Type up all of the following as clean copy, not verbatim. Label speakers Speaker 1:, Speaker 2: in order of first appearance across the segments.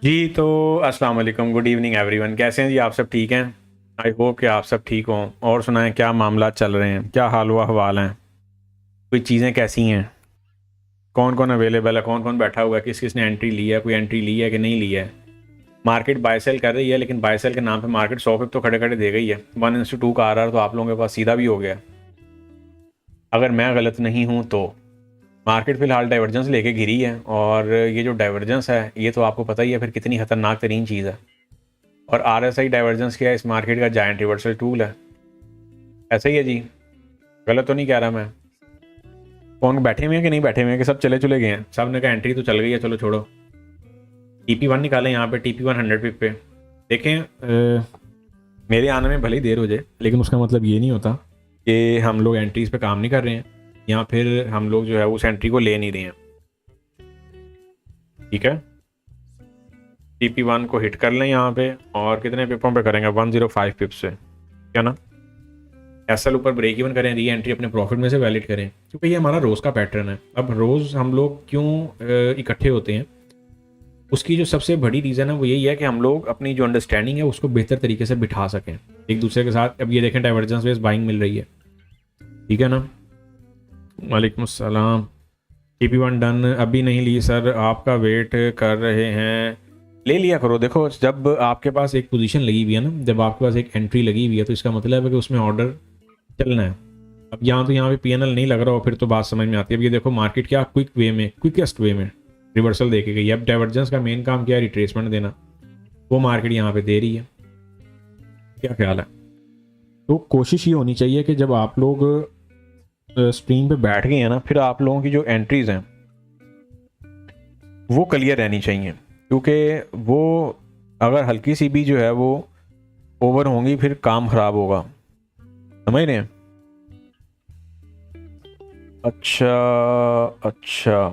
Speaker 1: जी तो अस्सलाम वालेकुम, गुड इवनिंग एवरीवन। कैसे हैं जी? आप सब ठीक हैं? आई होप कि आप सब ठीक हों। और सुनाएं, क्या मामला चल रहे हैं, क्या हाल व अहवाल हैं, कोई चीज़ें कैसी हैं, कौन कौन अवेलेबल है, कौन कौन बैठा हुआ है, किस किस ने एंट्री ली है, कोई एंट्री ली है कि नहीं ली है। मार्केट बाय सेल कर रही है, लेकिन बाय सेल के नाम पे मार्केट 100 पिप तो खड़े खड़े दे गई है। 1:2 का RR तो आप लोगों के पास सीधा भी हो गया, अगर मैं गलत नहीं हूँ तो। मार्केट फिलहाल डाइवर्जेंस लेके गिरी है, और ये जो डाइवर्जेंस है ये तो आपको पता ही है फिर कितनी खतरनाक तरीन चीज़ है। और RSI डाइवर्जेंस क्या है? इस मार्केट का जायंट रिवर्सल टूल है। ऐसा ही है जी, गलत तो नहीं कह रहा मैं। कौन बैठे हुए हैं कि नहीं बैठे हुए हैं, कि सब चले चले गए हैं? सब ने कहा एंट्री तो चल गई है, चलो छोड़ो। TP1 निकालें यहाँ पे, TP1 100 पिप पे देखें। मेरे आने में भले ही देर हो जाए, लेकिन उसका मतलब ये नहीं होता कि हम लोग एंट्रीज पे काम नहीं कर रहे हैं, या फिर हम लोग जो है उस एंट्री को ले नहीं रहे हैं। ठीक है, TP1 को हिट कर लें यहाँ पे, और कितने पिपों पे करेंगे? 105 पिप से, क्या ना। एसएल ऊपर ब्रेक इवन करें, री एंट्री अपने प्रॉफिट में से वैलिड करें, क्योंकि ये हमारा रोज़ का पैटर्न है। अब रोज़ हम लोग क्यों इकट्ठे होते हैं, उसकी जो सबसे बड़ी रीज़न है वो यही है कि हम लोग अपनी जो अंडरस्टैंडिंग है उसको बेहतर तरीके से बिठा सकें एक दूसरे के साथ। अब ये देखें, डाइवर्जेंस बेस्ड बाइंग मिल रही है, ठीक है ना। वालेकुम अस्सलाम। TP1 डन अभी नहीं ली सर, आपका वेट कर रहे हैं। ले लिया करो। देखो, जब आपके पास एक पोजीशन लगी हुई है ना, जब आपके पास एक एंट्री लगी हुई है, तो इसका मतलब है कि उसमें ऑर्डर चलना है। अब यहाँ पे PNL नहीं लग रहा हो, फिर तो बात समझ में आती है। अब ये देखो, मार्केट क्या क्विक वे में, क्विकेस्ट वे में रिवर्सल दे के गई। अब डाइवर्जेंस का मेन काम क्या है? रिट्रेसमेंट देना। वो मार्केट यहाँ पे दे रही है। क्या ख्याल है? तो कोशिश ये होनी चाहिए कि जब आप लोग स्क्रीन पे बैठ गए हैं ना, फिर आप लोगों की जो एंट्रीज हैं वो क्लियर रहनी चाहिए, क्योंकि वो अगर हल्की सी भी जो है वो ओवर होंगी, फिर काम खराब होगा। समझ रहे हैं? अच्छा अच्छा,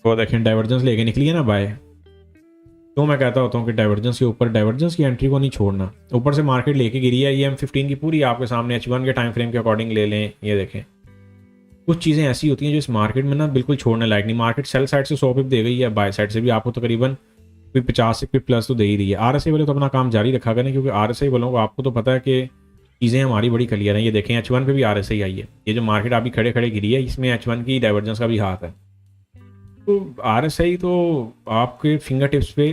Speaker 1: तो देखें, डाइवर्जेंस लेके निकली है ना बाय। तो मैं कहता होता हूँ कि डाइवर्जेंस के ऊपर, डाइवर्जेंस की एंट्री को नहीं छोड़ना। ऊपर से मार्केट लेके गिरी है, ये M15 की पूरी आपके सामने H1 के टाइम फ्रेम के अकॉर्डिंग ले लें। ये देखें, कुछ चीज़ें ऐसी होती हैं जो इस मार्केट में ना बिल्कुल छोड़ने लायक नहीं। मार्केट सेल साइड से 100 पिप दे गई है, बाय साइड से भी आपको तकरीबन कोई 50 पिप प्लस तो दे ही रही है। RSI वाले तो अपना काम जारी रखा करें, क्योंकि RSI वालों को आपको तो पता है कि चीज़ें हमारी बड़ी क्लियर हैं। ये देखें, H1 पे भी RSI आई है। ये जो मार्केट अभी खड़े खड़े गिरी है, इसमें H1 की डाइवर्जेंस का भी हाथ है। तो RSI तो आपके फिंगर टिप्स पे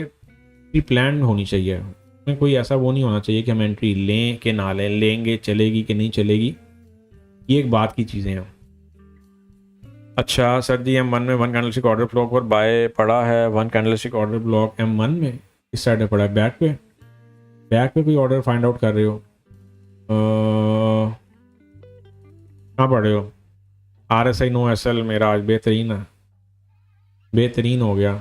Speaker 1: भी प्लान होनी चाहिए। उसमें कोई ऐसा वो नहीं होना चाहिए कि हम एंट्री लें कि ना लें, लेंगे चलेगी कि नहीं चलेगी, ये एक बात की चीज़ें हैं। अच्छा सर जी, M1 में 1 कैंडलस्टिक ऑर्डर ब्लॉक पर बाय पड़ा है। 1 कैंडलस्टिक ऑर्डर ब्लॉक M1 में इस साइड पे पड़ा है, बैक पे। बैक पे कोई ऑर्डर फाइंड आउट कर रहे हो? कहाँ पढ़ रहे हो? RSI नो SL मेरा आज बेहतरीन है, बेहतरीन हो गया।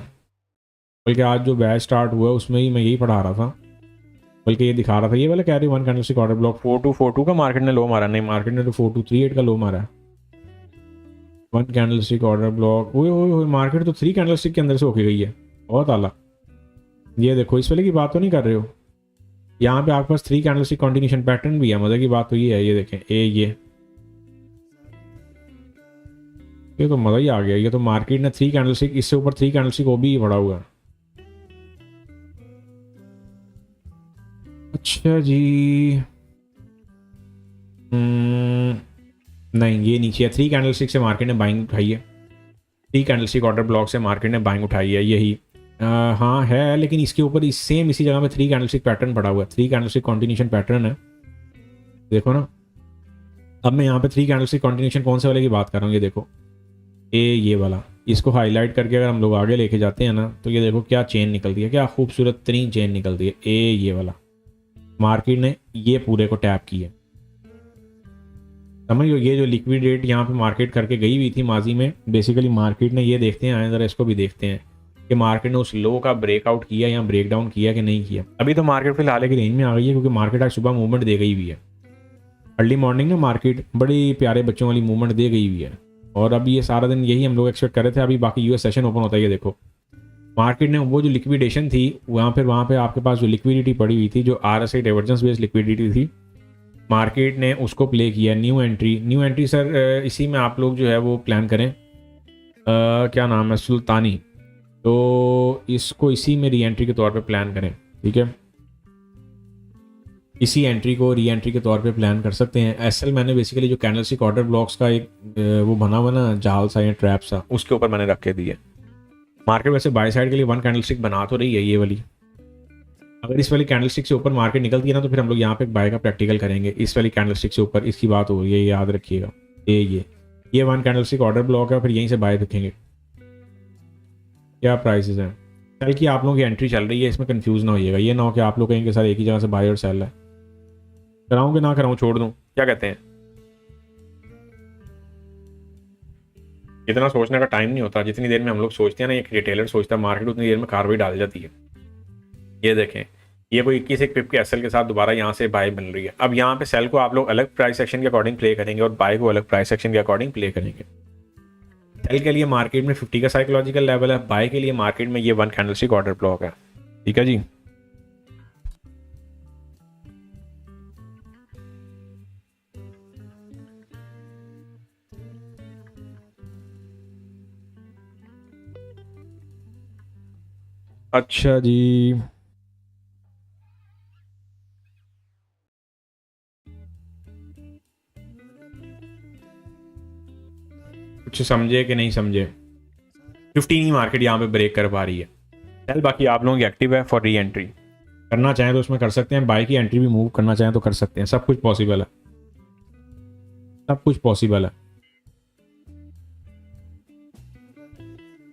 Speaker 1: बल्कि आज जो बैच स्टार्ट हुआ उसमें ही मैं यही पढ़ा रहा था, बल्कि ये दिखा रहा था, ये वाला कह रही 1 कैंडलस्टिक ऑर्डर ब्लॉक 4242 का मार्केट ने लो मारा। नहीं, मार्केट ने तो 4238 का लो मारा है। 1 कैंडलस्टिक ऑर्डर ब्लॉक, वो मार्केट तो 3 कैंडलस्टिक के अंदर से होके गई है। बहुत आला। ये देखो, इस वाले की बात तो नहीं कर रहे हो? यहाँ पे आपके पास 3 कैंडलस्टिक कॉन्टिन्यूशन पैटर्न भी है। मजे की बात तो ये है, ये देखें, ये तो मजा ही आ गया। ये तो मार्केट ने 3 कैंडलस्टिक, इससे ऊपर 3 कैंडलस्टिक वो भी पड़ा हुआ है। अच्छा जी, नहीं ये नीचे है। 3 कैंडलस्टिक से मार्केट ने बाइंग उठाई है। 3 कैंडलस्टिक ऑर्डर ब्लॉक से मार्केट ने बाइंग उठाई है, यही हाँ है। लेकिन इसके ऊपर सेम इसी जगह पे 3 कैंडलस्टिक पैटर्न पड़ा हुआ है। 3 कैंडलस्टिक कॉन्टिन्यूशन पैटर्न है, देखो ना। अब मैं यहाँ पे 3 कैंडलस्टिक कॉन्टिन्यूशन कौन से वाले की बात कर रहा हूँ, ये देखो, ये वाला। इसको हाईलाइट करके अगर हम लोग आगे लेके जाते हैं ना, तो ये देखो क्या चेन निकलती है, क्या खूबसूरत तरीन चेन निकलती है। ये वाला मार्केट ने ये पूरे को टैप किया। समझ लो, ये जो लिक्विडेट यहाँ पे मार्केट करके गई हुई थी माजी में, बेसिकली मार्केट ने ये देखते हैं, आए ज़रा इसको भी देखते हैं कि मार्केट ने उस लो का ब्रेकआउट किया या ब्रेक डाउन किया कि नहीं किया। अभी तो मार्केट फिलहाल की रेंज में आ गई है, क्योंकि मार्केट आज सुबह मूवमेंट दे गई हुई है। अर्ली मॉर्निंग में मार्केट बड़ी प्यारे बच्चों वाली मूवमेंट दे गई हुई है, और अभी ये सारा दिन यही हम लोग एक्सपेक्ट कर रहे थे। अभी बाकी US सेशन ओपन होता है, ये देखो, मार्केट ने वो जो लिक्विडेशन थी वहाँ पे आपके पास जो लिक्विडिटी पड़ी हुई थी, जो RSI डाइवर्जेंस बेस्ड लिक्विडिटी थी, मार्केट ने उसको प्ले किया। न्यू एंट्री सर, इसी में आप लोग जो है वो प्लान करें। क्या नाम है, सुल्तानी। तो इसको इसी में री एंट्री के तौर पे प्लान करें, ठीक है। इसी एंट्री को री एंट्री के तौर पे प्लान कर सकते हैं। एसएल मैंने बेसिकली जो कैंडलस्टिक ऑर्डर ब्लॉक्स का एक वो बना हुआ ना जाल सा या ट्रैप सा, उसके ऊपर मैंने रख के दिया। मार्केट वैसे बाय साइड के लिए वन कैंडलस्टिक बना तो रही है ये वाली। अगर इस वाली कैंडलस्टिक से ऊपर मार्केट निकलती है ना, तो फिर हम लोग यहाँ पे बाय का प्रैक्टिकल करेंगे। इस वाली कैंडलस्टिक से ऊपर इसकी बात हो रही है, याद रखिएगा। ये वन कैंडलस्टिक ऑर्डर ब्लॉक है, फिर यहीं से बाय रखेंगे। क्या प्राइसेस हैं सेल की, आप लोगों की एंट्री चल रही है, इसमें कंफ्यूज ना होइएगा। ये ना हो कि आप लोग कहेंगे सर एक ही जगह से बाय और सेल है। कराऊं कि ना कराऊं, छोड़ दूं, क्या कहते हैं? इतना सोचने का टाइम नहीं होता। जितनी देर में हम लोग सोचते हैं ना, एक रिटेलर सोचता है, मार्केट उतनी देर में कार्रवाई डाल जाती है। ये देखें, ये कोई 21 एक पिप के एसएल के साथ दोबारा यहाँ से बाय बन रही है। अब यहाँ पे सेल को आप लोग अलग प्राइस सेक्शन के अकॉर्डिंग प्ले करेंगे और बाय को अलग प्राइस सेक्शन के अकॉर्डिंग प्ले करेंगे। सेल के लिए मार्केट में 50 का साइकोलॉजिकल लेवल है, बाय के लिए मार्केट में ये वन कैंडलस्टिक ऑर्डर ब्लॉक है, ठीक है जी। अच्छा जी, कुछ समझे कि नहीं समझे? 15 ही मार्केट यहाँ पे ब्रेक कर पा रही है सेल, बाकी आप लोगों की एक्टिव है फॉर री एंट्री। करना चाहें तो उसमें कर सकते हैं, बाय की एंट्री भी मूव करना चाहें तो कर सकते हैं। सब कुछ पॉसिबल है, सब कुछ पॉसिबल है,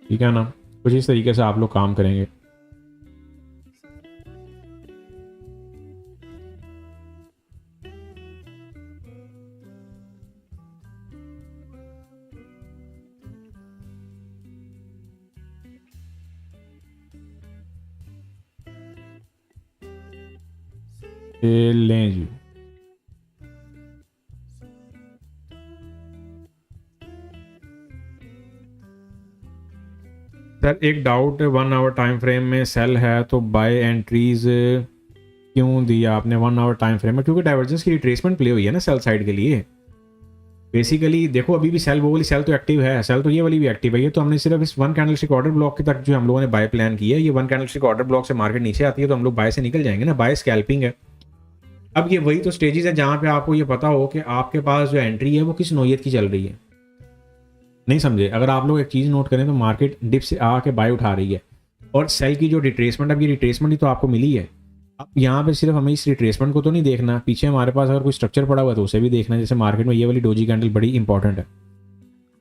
Speaker 1: ठीक है ना। कुछ इस तरीके से आप लोग काम करेंगे। लें जी, सर एक डाउट, 1 आवर टाइम फ्रेम में सेल है तो बाय एंट्रीज क्यों दिया आपने 1 आवर टाइम फ्रेम में? क्योंकि डाइवर्जेंस की रिट्रेसमेंट प्ले हुई है ना सेल साइड के लिए। बेसिकली देखो अभी भी सेल, वो वाली सेल तो एक्टिव है, सेल तो ये वाली भी एक्टिव है। ये तो हमने सिर्फ इस वन कैंडलस्टिक ऑर्डर ब्लॉक के तक जो हम लोगों ने बाय प्लान किया है, ये वन कैंडलस्टिक ऑर्डर ब्लॉक से मार्केट नीचे आती है तो हम लोग बाय से निकल जाएंगे ना, बाय स्कैल्पिंग है। अब ये वही तो स्टेजेस है जहां पे आपको ये पता हो कि आपके पास जो एंट्री है वो किस नोयत की चल रही है। नहीं समझे? अगर आप लोग एक चीज़ नोट करें तो मार्केट डिप से आके बाय उठा रही है और सेल की जो रिट्रेसमेंट, अब ये रिट्रेसमेंट ही तो आपको मिली है। अब यहाँ पे सिर्फ हमें इस रिट्रेसमेंट को तो नहीं देखना, पीछे हमारे पास अगर कोई स्ट्रक्चर पड़ा हुआ है तो उसे भी देखना है। जैसे मार्केट में ये वाली डोजी कैंडल बड़ी इंपॉर्टेंट है,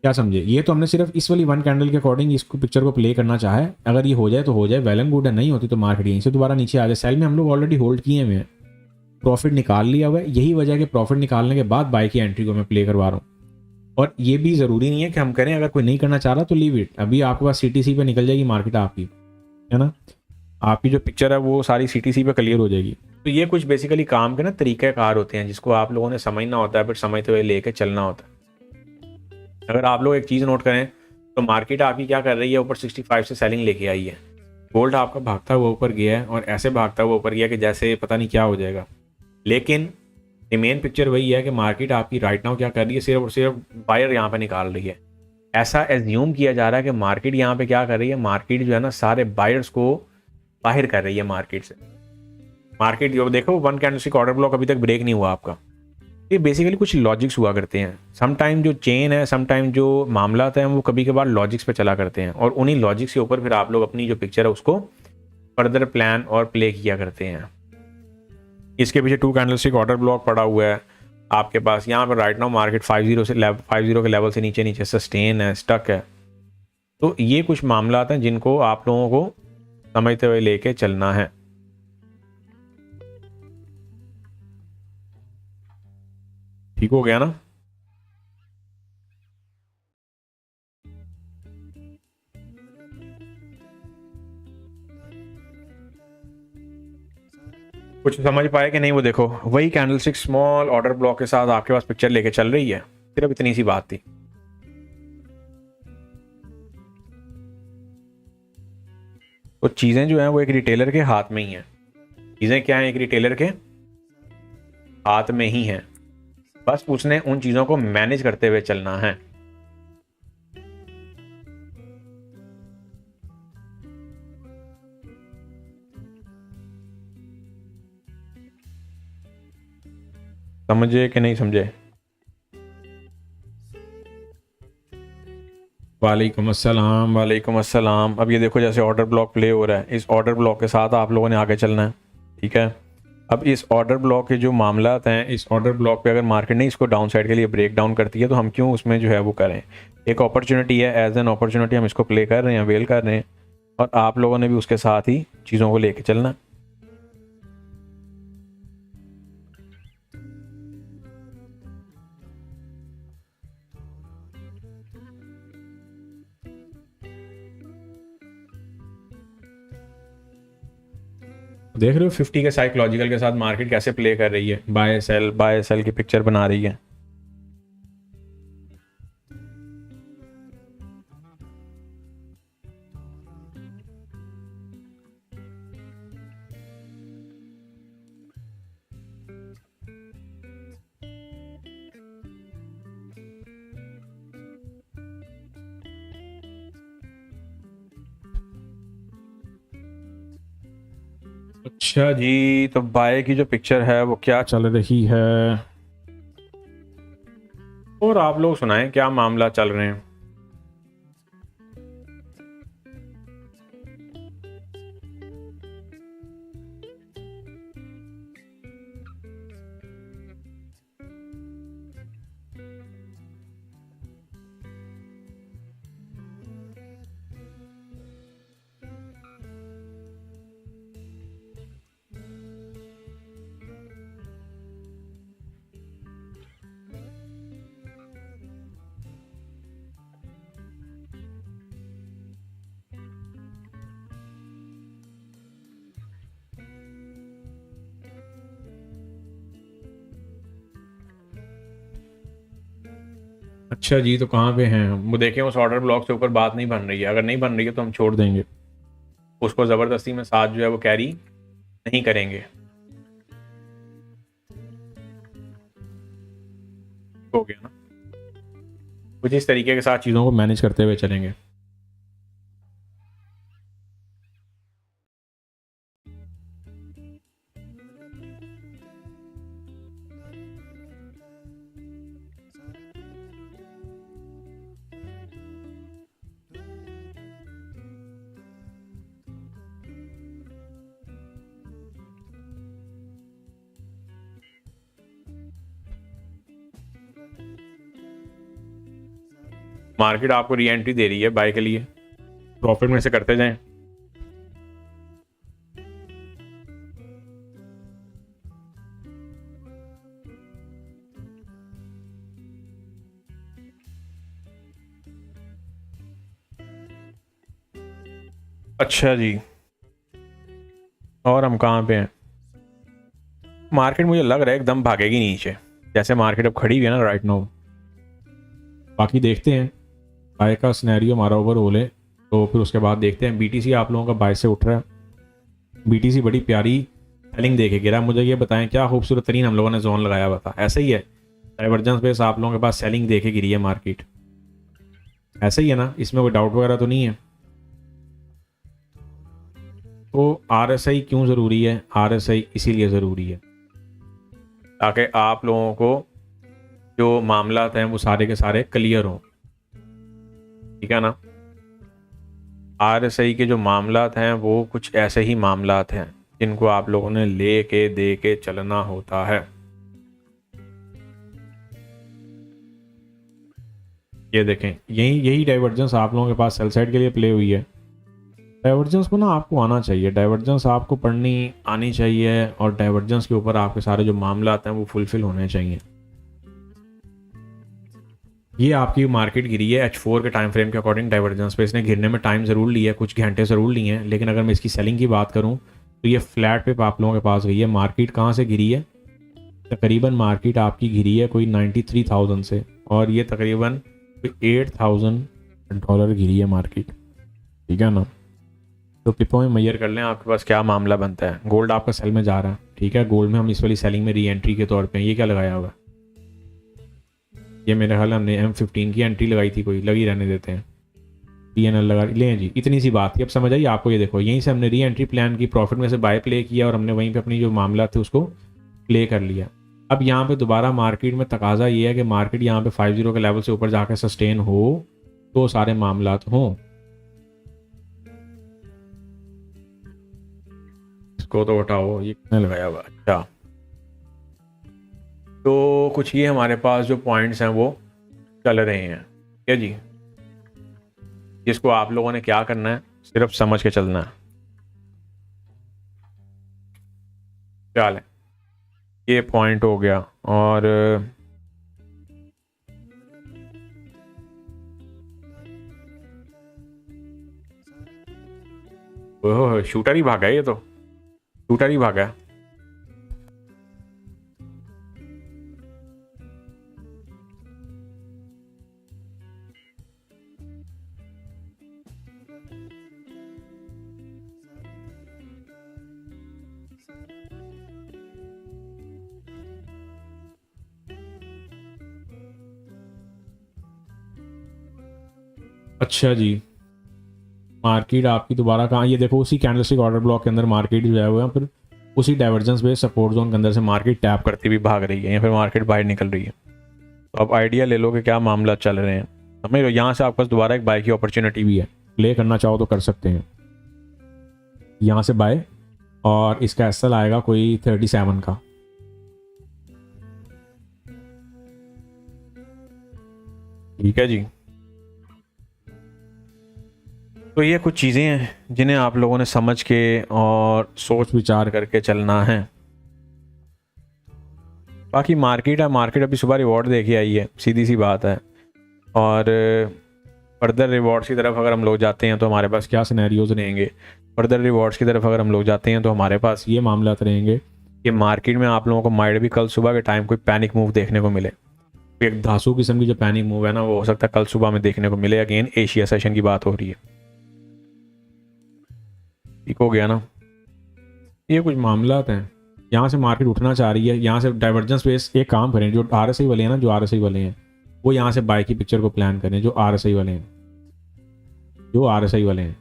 Speaker 1: क्या समझे? ये तो हमने सिर्फ इस वाली वन कैंडल के अकॉर्डिंग इसको पिक्चर को प्ले करना चाहा है। अगर ये हो जाए तो हो जाए, वेल एंड गुड है। नहीं होती तो मार्केट यहीं से दोबारा नीचे आ जाए। सेल में हम लोग ऑलरेडी होल्ड किए हुए हैं, प्रॉफिट निकाल लिया हुआ है। यही वजह है कि प्रॉफिट निकालने के बाद बाय की एंट्री को मैं प्ले करवा रहा हूँ। और ये भी ज़रूरी नहीं है कि हम करें, अगर कोई नहीं करना चाह रहा तो लीव इट। अभी आपके पास सीटीसी पे निकल जाएगी मार्केट आपकी, है ना। आपकी जो पिक्चर है वो सारी सीटीसी पे क्लियर हो जाएगी। तो ये कुछ बेसिकली काम के ना तरीक़ाकार होते हैं जिसको आप लोगों ने समझना होता है, फिर समझते हुए लेके चलना होता है। अगर आप लोग एक चीज़ नोट करें तो मार्केट आपकी क्या कर रही है, ऊपर 65 से सेलिंग लेके आई है। गोल्ड आपका भागता हुआ ऊपर गया है और ऐसे भागता हुआ ऊपर गया कि जैसे पता नहीं क्या हो जाएगा। लेकिन मेन पिक्चर वही है कि मार्केट आपकी राइट नाउ क्या कर रही है, सिर्फ और सिर्फ बायर यहाँ पे निकाल रही है। ऐसा एज्यूम किया जा रहा है कि मार्केट यहाँ पे क्या कर रही है, मार्केट जो है ना सारे बायर्स को बाहर कर रही है मार्केट से। मार्केट जो देखो वन कैंडलस्टिक ऑर्डर ब्लॉक अभी तक ब्रेक नहीं हुआ आपका। ये बेसिकली कुछ लॉजिक्स हुआ करते हैं। समटाइम जो चेन है, समटाइम जो मामला हैं वो कभी कभार लॉजिक्स पे चला करते हैं और उन्हीं लॉजिक्स के ऊपर फिर आप लोग अपनी जो पिक्चर है उसको फर्दर प्लान और प्ले किया करते हैं। इसके पीछे 2 कैंडलस्टिक ऑर्डर ब्लॉक पड़ा हुआ है आपके पास। यहाँ पर राइट नाउ मार्केट 50 के लेवल से नीचे नीचे सस्टेन है, स्टक है। तो ये कुछ मामला हैं जिनको आप लोगों को समझते हुए लेके चलना है। ठीक हो गया ना? कुछ समझ पाए कि नहीं? वो देखो वही कैंडलस्टिक स्मॉल ऑर्डर ब्लॉक के साथ आपके पास पिक्चर लेके चल रही है। सिर्फ इतनी सी बात थी। तो चीजें जो हैं वो एक रिटेलर के हाथ में ही हैं। चीजें क्या हैं? एक रिटेलर के हाथ में ही हैं। बस उसने उन चीजों को मैनेज करते हुए चलना है। समझे कि नहीं समझे? वालेकुम अस्सलाम, वालेकुम अस्सलाम। अब ये देखो जैसे ऑर्डर ब्लॉक प्ले हो रहा है, इस ऑर्डर ब्लॉक के साथ आप लोगों ने आगे चलना है, ठीक है। अब इस ऑर्डर ब्लॉक के जो मामलात हैं, इस ऑर्डर ब्लॉक पे अगर मार्केट ने इसको डाउन साइड के लिए ब्रेक डाउन करती है तो हम क्यों उसमें जो है वो करें। एक अपॉर्चुनिटी है, एज एन अपॉर्चुनिटी हम इसको प्ले कर रहे हैं, वेल कर रहे हैं, और आप लोगों ने भी उसके साथ ही चीज़ों को लेके चलना। देख रहे हो 50 के साइकोलॉजिकल के साथ मार्केट कैसे प्ले कर रही है, बाय सेल की पिक्चर बना रही है। अच्छा जी, तो बाय की जो पिक्चर है वो क्या चल रही है, और आप लोग सुनाएं क्या मामला चल रहे हैं। अच्छा जी, तो कहाँ पे हैं हम? वो देखें उस ऑर्डर ब्लॉक से ऊपर बात नहीं बन रही है, अगर नहीं बन रही है तो हम छोड़ देंगे उसको, ज़बरदस्ती में साथ जो है वो कैरी नहीं करेंगे। हो गया ना, कुछ इस तरीके के साथ चीज़ों को मैनेज करते हुए चलेंगे। मार्केट आपको री एंट्री दे रही है बाय के लिए, प्रॉफिट में से करते जाएं। अच्छा जी, और हम कहाँ पे हैं? मार्केट मुझे लग रहा है एकदम भागेगी नीचे, जैसे मार्केट अब खड़ी हुई है ना राइट नाउ। बाकी देखते हैं, बाय का सिनेरियो हमारा ओवरऑल है, तो फिर उसके बाद देखते हैं। बीटीसी आप लोगों का बाय से उठ रहा है, बीटीसी बड़ी प्यारी सेलिंग देके गिरा। मुझे ये बताएं क्या खूबसूरत तरीन हम लोगों ने जोन लगाया हुआ था, ऐसा ही है? डाइवर्जेंस बेस आप लोगों के पास सेलिंग देके गिरी है मार्केट, ऐसा ही है ना? इसमें कोई डाउट वगैरह तो नहीं है? तो आरएसआई क्यों ज़रूरी है? आरएसआई इसीलिए ज़रूरी है ताकि आप लोगों को जो मामलात हैं वो सारे के सारे क्लियर हों, ठीक है ना। आरएसआई के जो मामलात हैं वो कुछ ऐसे ही मामलात हैं जिनको आप लोगों ने ले के दे के चलना होता है। ये देखें, यही यही डाइवर्जेंस आप लोगों के पास सेल साइड के लिए प्ले हुई है। डाइवर्जेंस को ना आपको आना चाहिए, डाइवर्जेंस आपको पढ़नी आनी चाहिए, और डाइवर्जेंस के ऊपर आपके सारे जो मामलात हैं वो फुलफिल होने चाहिए। ये आपकी मार्केट गिरी है H4 के टाइम फ्रेम के अकॉर्डिंग डाइवर्जेंस पे, इसने गिरने में टाइम ज़रूर लिया है, कुछ घंटे ज़रूर लिए हैं, लेकिन अगर मैं इसकी सेलिंग की बात करूं तो ये फ्लैट पे आप लोगों के पास गई है। मार्केट कहाँ से गिरी है? तकरीबन मार्केट आपकी गिरी है कोई 93,000 से, और ये तकरीबन $8,000 गिरी है मार्केट, ठीक है ना। तो पिपो में मैयर कर लें आपके पास क्या मामला बनता है। गोल्ड आपका सेल में जा रहा है, ठीक है, गोल्ड में हम इस वाली सेलिंग में री एंट्री के तौर पे ये क्या लगाया होगा? ये मेरे ख्याल हमने M15 की एंट्री लगाई थी, कोई लगी रहने देते हैं, PNL लगा लें जी। इतनी सी बात थी, अब समझ आई आपको? ये देखो यहीं से हमने री एंट्री प्लान की, प्रॉफिट में से बाय प्ले किया, और हमने वहीं पे अपनी जो मामला थे उसको प्ले कर लिया। अब यहाँ पे दोबारा मार्केट में तकाजा ये है कि मार्केट यहाँ पे 50 के लेवल से ऊपर जाकर सस्टेन हो तो सारे मामलात हों। इसको तो हटाओ, ये किसने लगाया हुआ? अच्छा, तो कुछ ये हमारे पास जो पॉइंट्स हैं वो चल रहे हैं, क्या जी? जिसको आप लोगों ने क्या करना है, सिर्फ समझ के चलना है। क्या है, ये पॉइंट हो गया। और ओह, शूटर ही भागा है, ये तो शूटर ही भागा है। अच्छा जी, मार्केट आपकी दोबारा कहाँ, ये देखो उसी कैंडलस्टिक ऑर्डर ब्लॉक के अंदर मार्केट जो है वो है, फिर उसी डाइवर्जेंस पे सपोर्ट जोन के अंदर से मार्केट टैप करती हुई भाग रही है या फिर मार्केट बाहर निकल रही है। तो अब आइडिया ले लो कि क्या मामला चल रहे हैं, समझ लो। यहाँ से आपके पास दोबारा एक बाय की अपॉर्चुनिटी भी है, प्ले करना चाहो तो कर सकते हैं। यहाँ से बाय, और इसका एसएल आएगा कोई 37 का। ठीक है जी, तो ये कुछ चीज़ें हैं जिन्हें आप लोगों ने समझ के और सोच विचार करके चलना है। बाकी मार्केट है, मार्केट अभी सुबह रिवॉर्ड देके आई है, सीधी सी बात है। और फर्दर रिवॉर्ड्स की तरफ अगर हम लोग जाते हैं तो हमारे पास क्या सिनेरियोज रहेंगे, फर्दर रिवॉर्ड्स की तरफ अगर हम लोग जाते हैं तो हमारे पास ये मामला रहेंगे कि मार्केट में आप लोगों को माइट भी कल सुबह के टाइम कोई पैनिक मूव देखने को मिले। एक धांसू किस्म की जो पैनिक मूव है ना, वो हो सकता है कल सुबह में देखने को मिले। अगेन एशिया सेशन की बात हो रही है, ठीक हो गया ना। ये कुछ मामला हैं, यहाँ से मार्केट उठना चाह रही है, यहाँ से डाइवर्जेंस बेस। एक काम करें, जो आरएसआई वाले हैं ना, जो आरएसआई वाले हैं वो यहाँ से बाय की पिक्चर को प्लान करें। जो आरएसआई वाले हैं, जो आरएसआई वाले हैं,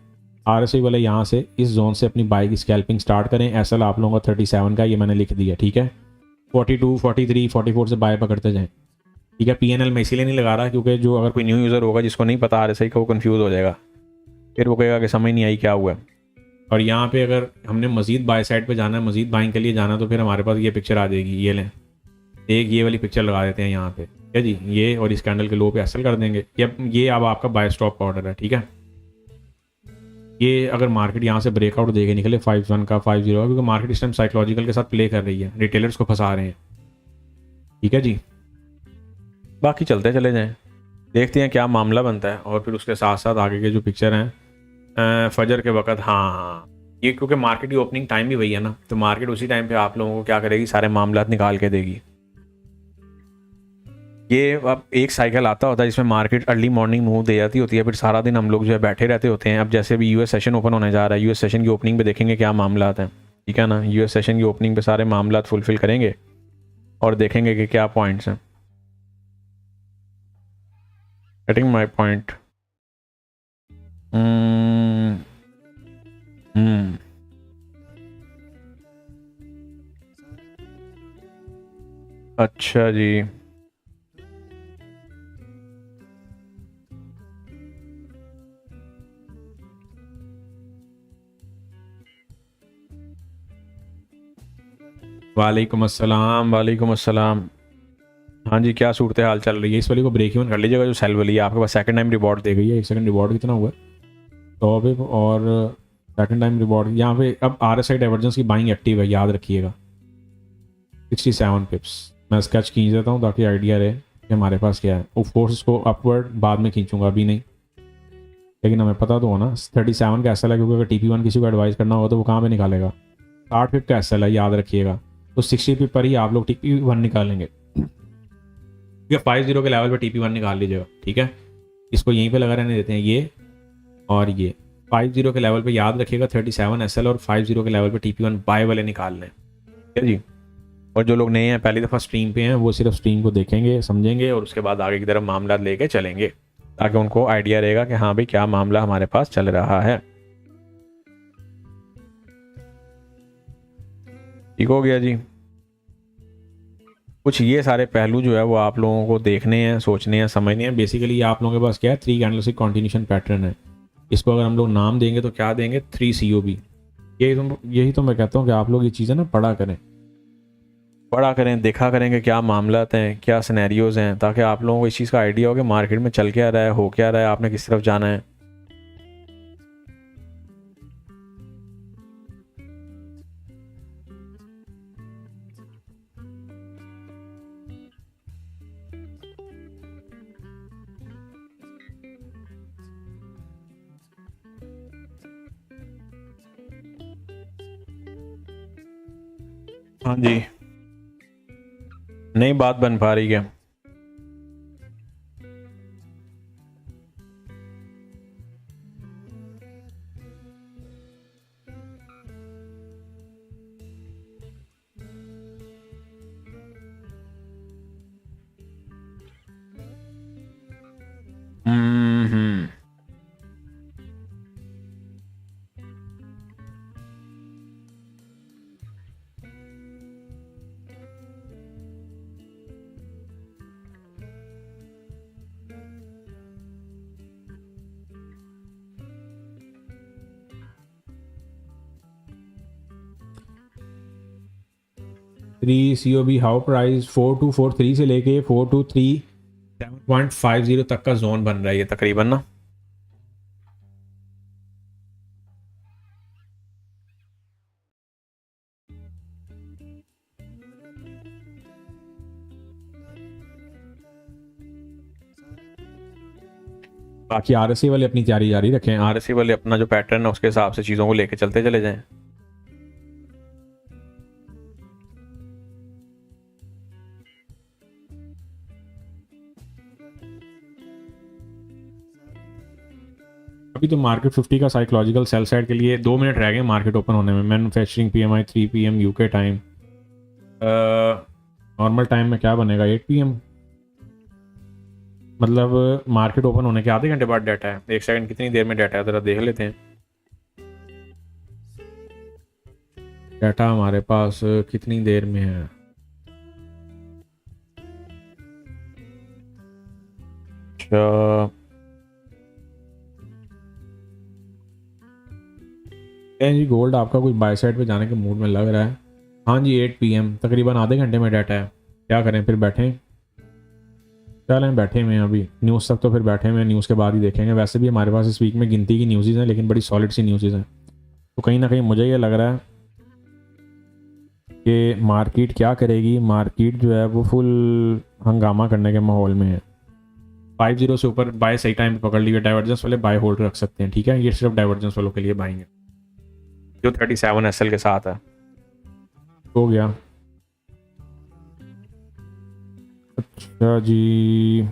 Speaker 1: आरएसआई वाले यहाँ से इस जोन से अपनी बाय की स्कैल्पिंग स्टार्ट करें। एसएल आप लोगों का 37 का, ये मैंने लिख दिया, ठीक है। 42, 43, 44 से बाय पकड़ते जाएं, ठीक है। पीएनएल में इसीलिए नहीं लगा रहा क्योंकि जो अगर कोई न्यू यूज़र होगा जिसको नहीं पता आरएसआई का, वो कंफ्यूज हो जाएगा, फिर वो कहेगा कि समझ नहीं आई क्या हुआ है। और यहाँ पे अगर हमने मजीद बाय साइड पे जाना है, मजीद बाइंग के लिए जाना है, तो फिर हमारे पास ये पिक्चर आ जाएगी। ये लें, एक ये वाली पिक्चर लगा देते हैं यहाँ पे, क्या जी, ये, और इस कैंडल के लो पे एसएल कर देंगे। ये अब आपका बाय स्टॉप का ऑर्डर है, ठीक है। ये अगर मार्केट यहाँ से ब्रेकआउट देके निकले 51 का, 50 का, क्योंकि मार्केट इस टाइम साइकोलॉजिकल के साथ प्ले कर रही है, रिटेलर्स को फंसा रहे हैं, ठीक है जी। बाकी चलते चले जाएं, देखते हैं क्या मामला बनता है। और फिर उसके साथ साथ आगे के जो पिक्चर हैं फजर के वक्त, हाँ ये क्योंकि मार्केट की ओपनिंग टाइम भी वही है ना, तो मार्केट उसी टाइम पे आप लोगों को क्या करेगी, सारे मामला निकाल के देगी। ये अब एक साइकिल आता होता है जिसमें मार्केट अर्ली मॉर्निंग मूव दे जाती होती है, फिर सारा दिन हम लोग जो है बैठे रहते होते हैं। अब जैसे अभी यूएस सेशन ओपन होने जा रहा है, यूएस सेशन की ओपनिंग पे देखेंगे क्या मामला हैं, ठीक है ना। यूएस सेशन की ओपनिंग पे सारे मामला फुलफिल करेंगे और देखेंगे कि क्या पॉइंट्स हैं। Getting my point. अच्छा जी, वालेकुम अस्सलाम, वालेकुम अस्सलाम। हाँ जी, क्या सूरत हाल चल रही है? इस वाली को ब्रेक इवन कर लीजिएगा, जो सेल वाली है आपके पास सेकंड टाइम रिवॉर्ड दे गई है। एक सेकंड रिवॉर्ड कितना हुआ है, 100 पे, और सेकंड टाइम रिवॉर्ड यहाँ पे। अब आरएसआई डाइवर्जेंस की बाइंग एक्टिव है, याद रखिएगा, 67 पिप्स। मैं स्केच खींच देता हूँ ताकि आइडिया रहे कि हमारे पास क्या है। ऑफ कोर्स इसको अपवर्ड बाद में खींचूंगा, अभी नहीं, लेकिन हमें पता तो हो ना 37 का एसएल है, क्योंकि अगर TP1 किसी को एडवाइस करना होगा तो वो कहाँ पे निकालेगा, 60 पिप का एसएल है, याद रखिएगा। तो 60 पिप पर ही आप लोग TP1 निकालेंगे, ठीक है। 50 के लेवल पे TP1 निकाल लीजिएगा, ठीक है। इसको यहीं पे लगा रहने देते हैं, ये और ये 50 के लेवल पे याद रखिएगा 37 एसएल, और 50 के लेवल पे TP1 बाय वाले निकाल लें, ठीक है जी। और जो लोग नए हैं, पहली दफ़ा स्ट्रीम पे हैं, वो सिर्फ स्ट्रीम को देखेंगे, समझेंगे, और उसके बाद आगे की तरफ मामला लेके चलेंगे, ताकि उनको आइडिया रहेगा कि हाँ भाई क्या मामला हमारे पास चल रहा है। ठीक हो गया जी। कुछ ये सारे पहलू जो है वो आप लोगों को देखने हैं, सोचने हैं, समझने हैं। बेसिकली आप लोगों के पास क्या है, 3 कैंडलस्टिक कॉन्टिन्यूशन पैटर्न है। इसको अगर हम लोग नाम देंगे तो क्या देंगे, 3 COB। यही तो मैं कहता हूँ कि आप लोग ये चीज़ें ना पढ़ा करें, देखा करें कि क्या मामलात हैं, क्या सिनेरियोज हैं, ताकि आप लोगों को इस चीज़ का आइडिया हो कि मार्केट में चल क्या रहा है, हो क्या रहा है, आपने किस तरफ जाना है। हाँ जी, नई बात बन पा रही है। हम्म। 3 COB हाउ प्राइस 4243 से लेके 423 7.50 तक का जोन बन रहा है ये तकरीबन ना। बाकी RSI वाले अपनी तैयारी जारी रखें, RSI वाले अपना जो पैटर्न है उसके हिसाब से चीज़ों को लेके चलते चले जाएं। अभी तो मार्केट 50 का साइकोलॉजिकल सेल साइड के लिए 2 मिनट रह गए मार्केट ओपन होने में। Manufacturing PMI 3 PM UK time, normal time में क्या बनेगा 8 PM, मतलब मार्केट ओपन होने के आधे घंटे बाद डाटा है। एक सेकंड कितनी देर में डाटा है ज़रा देख लेते हैं। डाटा हमारे पास कितनी देर में है, अच्छा जी गोल्ड आपका कुछ बाय साइड पे जाने के मूड में लग रहा है। हाँ जी 8 PM, तकरीबन आधे घंटे में डाटा है। क्या करें फिर, बैठें, चलें बैठे हुए हैं अभी न्यूज़ तक, तो फिर बैठे हुए हैं, न्यूज़ के बाद ही देखेंगे। वैसे भी हमारे पास इस वीक में गिनती की न्यूज़ हैं, लेकिन बड़ी सॉलिड सी न्यूज़ हैं। तो कहीं ना कहीं मुझे ये लग रहा है कि मार्केट क्या करेगी, मार्केट जो है वो फुल हंगामा करने के माहौल में है। 50 से ऊपर बाय सही टाइम पे पकड़ लिया, डाइवर्जेंस वाले बाय होल्ड रख सकते हैं, ठीक है। ये सिर्फ डाइवर्जेंस वालों के लिए बाइंग है जो 37 SL के साथ है। हो गया, अच्छा जी।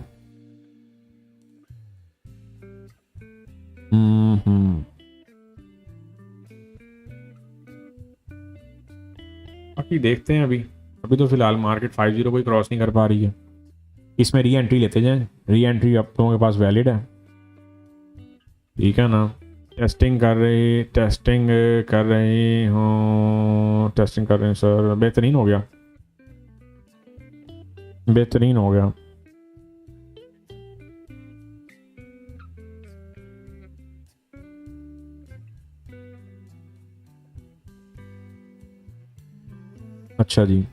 Speaker 1: बाकी देखते हैं। अभी तो फिलहाल मार्केट 50 को ही क्रॉस नहीं कर पा रही है। इसमें री एंट्री लेते जाएं, री एंट्री अब लोगों के पास वैलिड है, ठीक है ना। टेस्टिंग कर रहे हैं सर, बेहतरीन हो गया, बेहतरीन हो गया। अच्छा जी,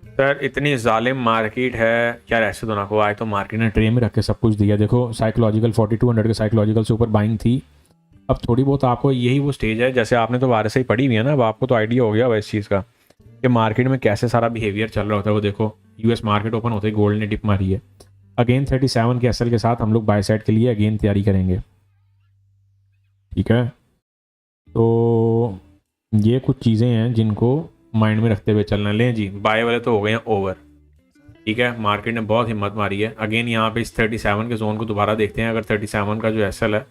Speaker 1: सर इतनी जालिम मार्केट है यार, ऐसे तो ना को। आज तो मार्केट ने ट्रे में रख के सब कुछ दिया। देखो साइकोलॉजिकल 4200 के साइकोलॉजिकल से ऊपर बाइंग थी। अब थोड़ी बहुत आपको यही वो स्टेज है, जैसे आपने तो RSI पढ़ी हुई है ना, अब आपको तो आइडिया हो गया होगा इस चीज़ का कि मार्केट में कैसे सारा बिहेवियर चल रहा होता है। वो देखो US मार्केट ओपन होते ही गोल्ड ने डिप मारी है। अगेन 37 के SL के साथ हम लोग बाय साइड के लिए अगेन तैयारी करेंगे, ठीक है। तो ये कुछ चीज़ें हैं जिनको माइंड में रखते हुए चलना। लें जी, बाय वाले तो हो गए हैं ओवर, ठीक है। मार्केट ने बहुत हिम्मत मारी है। अगेन यहाँ पे इस 37 के जोन को दोबारा देखते हैं। अगर 37 का जो SL है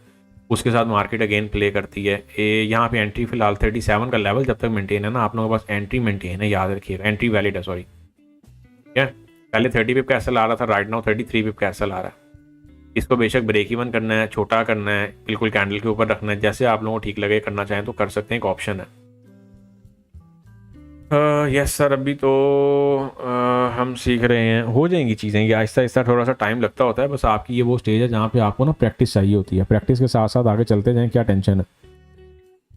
Speaker 1: उसके साथ मार्केट अगेन प्ले करती है। यहाँ पे एंट्री फिलहाल 37 का लेवल जब तक मेंटेन है ना, आप लोगों के पास एंट्री मेंटेन है, याद रखिएगा, एंट्री वैलिड है, सॉरी, ठीक है। पहले 30 पिप का एसएल आ रहा था, राइट नाउ 33 पिप का एसएल आ रहा है। इसको बेशक ब्रेक इवन करना है, छोटा करना है, बिल्कुल कैंडल के ऊपर रखना है, जैसे आप लोगों को ठीक लगे करना चाहें तो कर सकते हैं, एक ऑप्शन है। यस सर, अभी तो हम सीख रहे हैं, हो जाएंगी चीज़ें, ये आहिस्ता आहिस्ता थोड़ा सा टाइम लगता होता है, बस आपकी ये वो स्टेज है जहाँ पे आपको ना प्रैक्टिस चाहिए होती है, प्रैक्टिस के साथ साथ आगे चलते जाएं, क्या टेंशन है।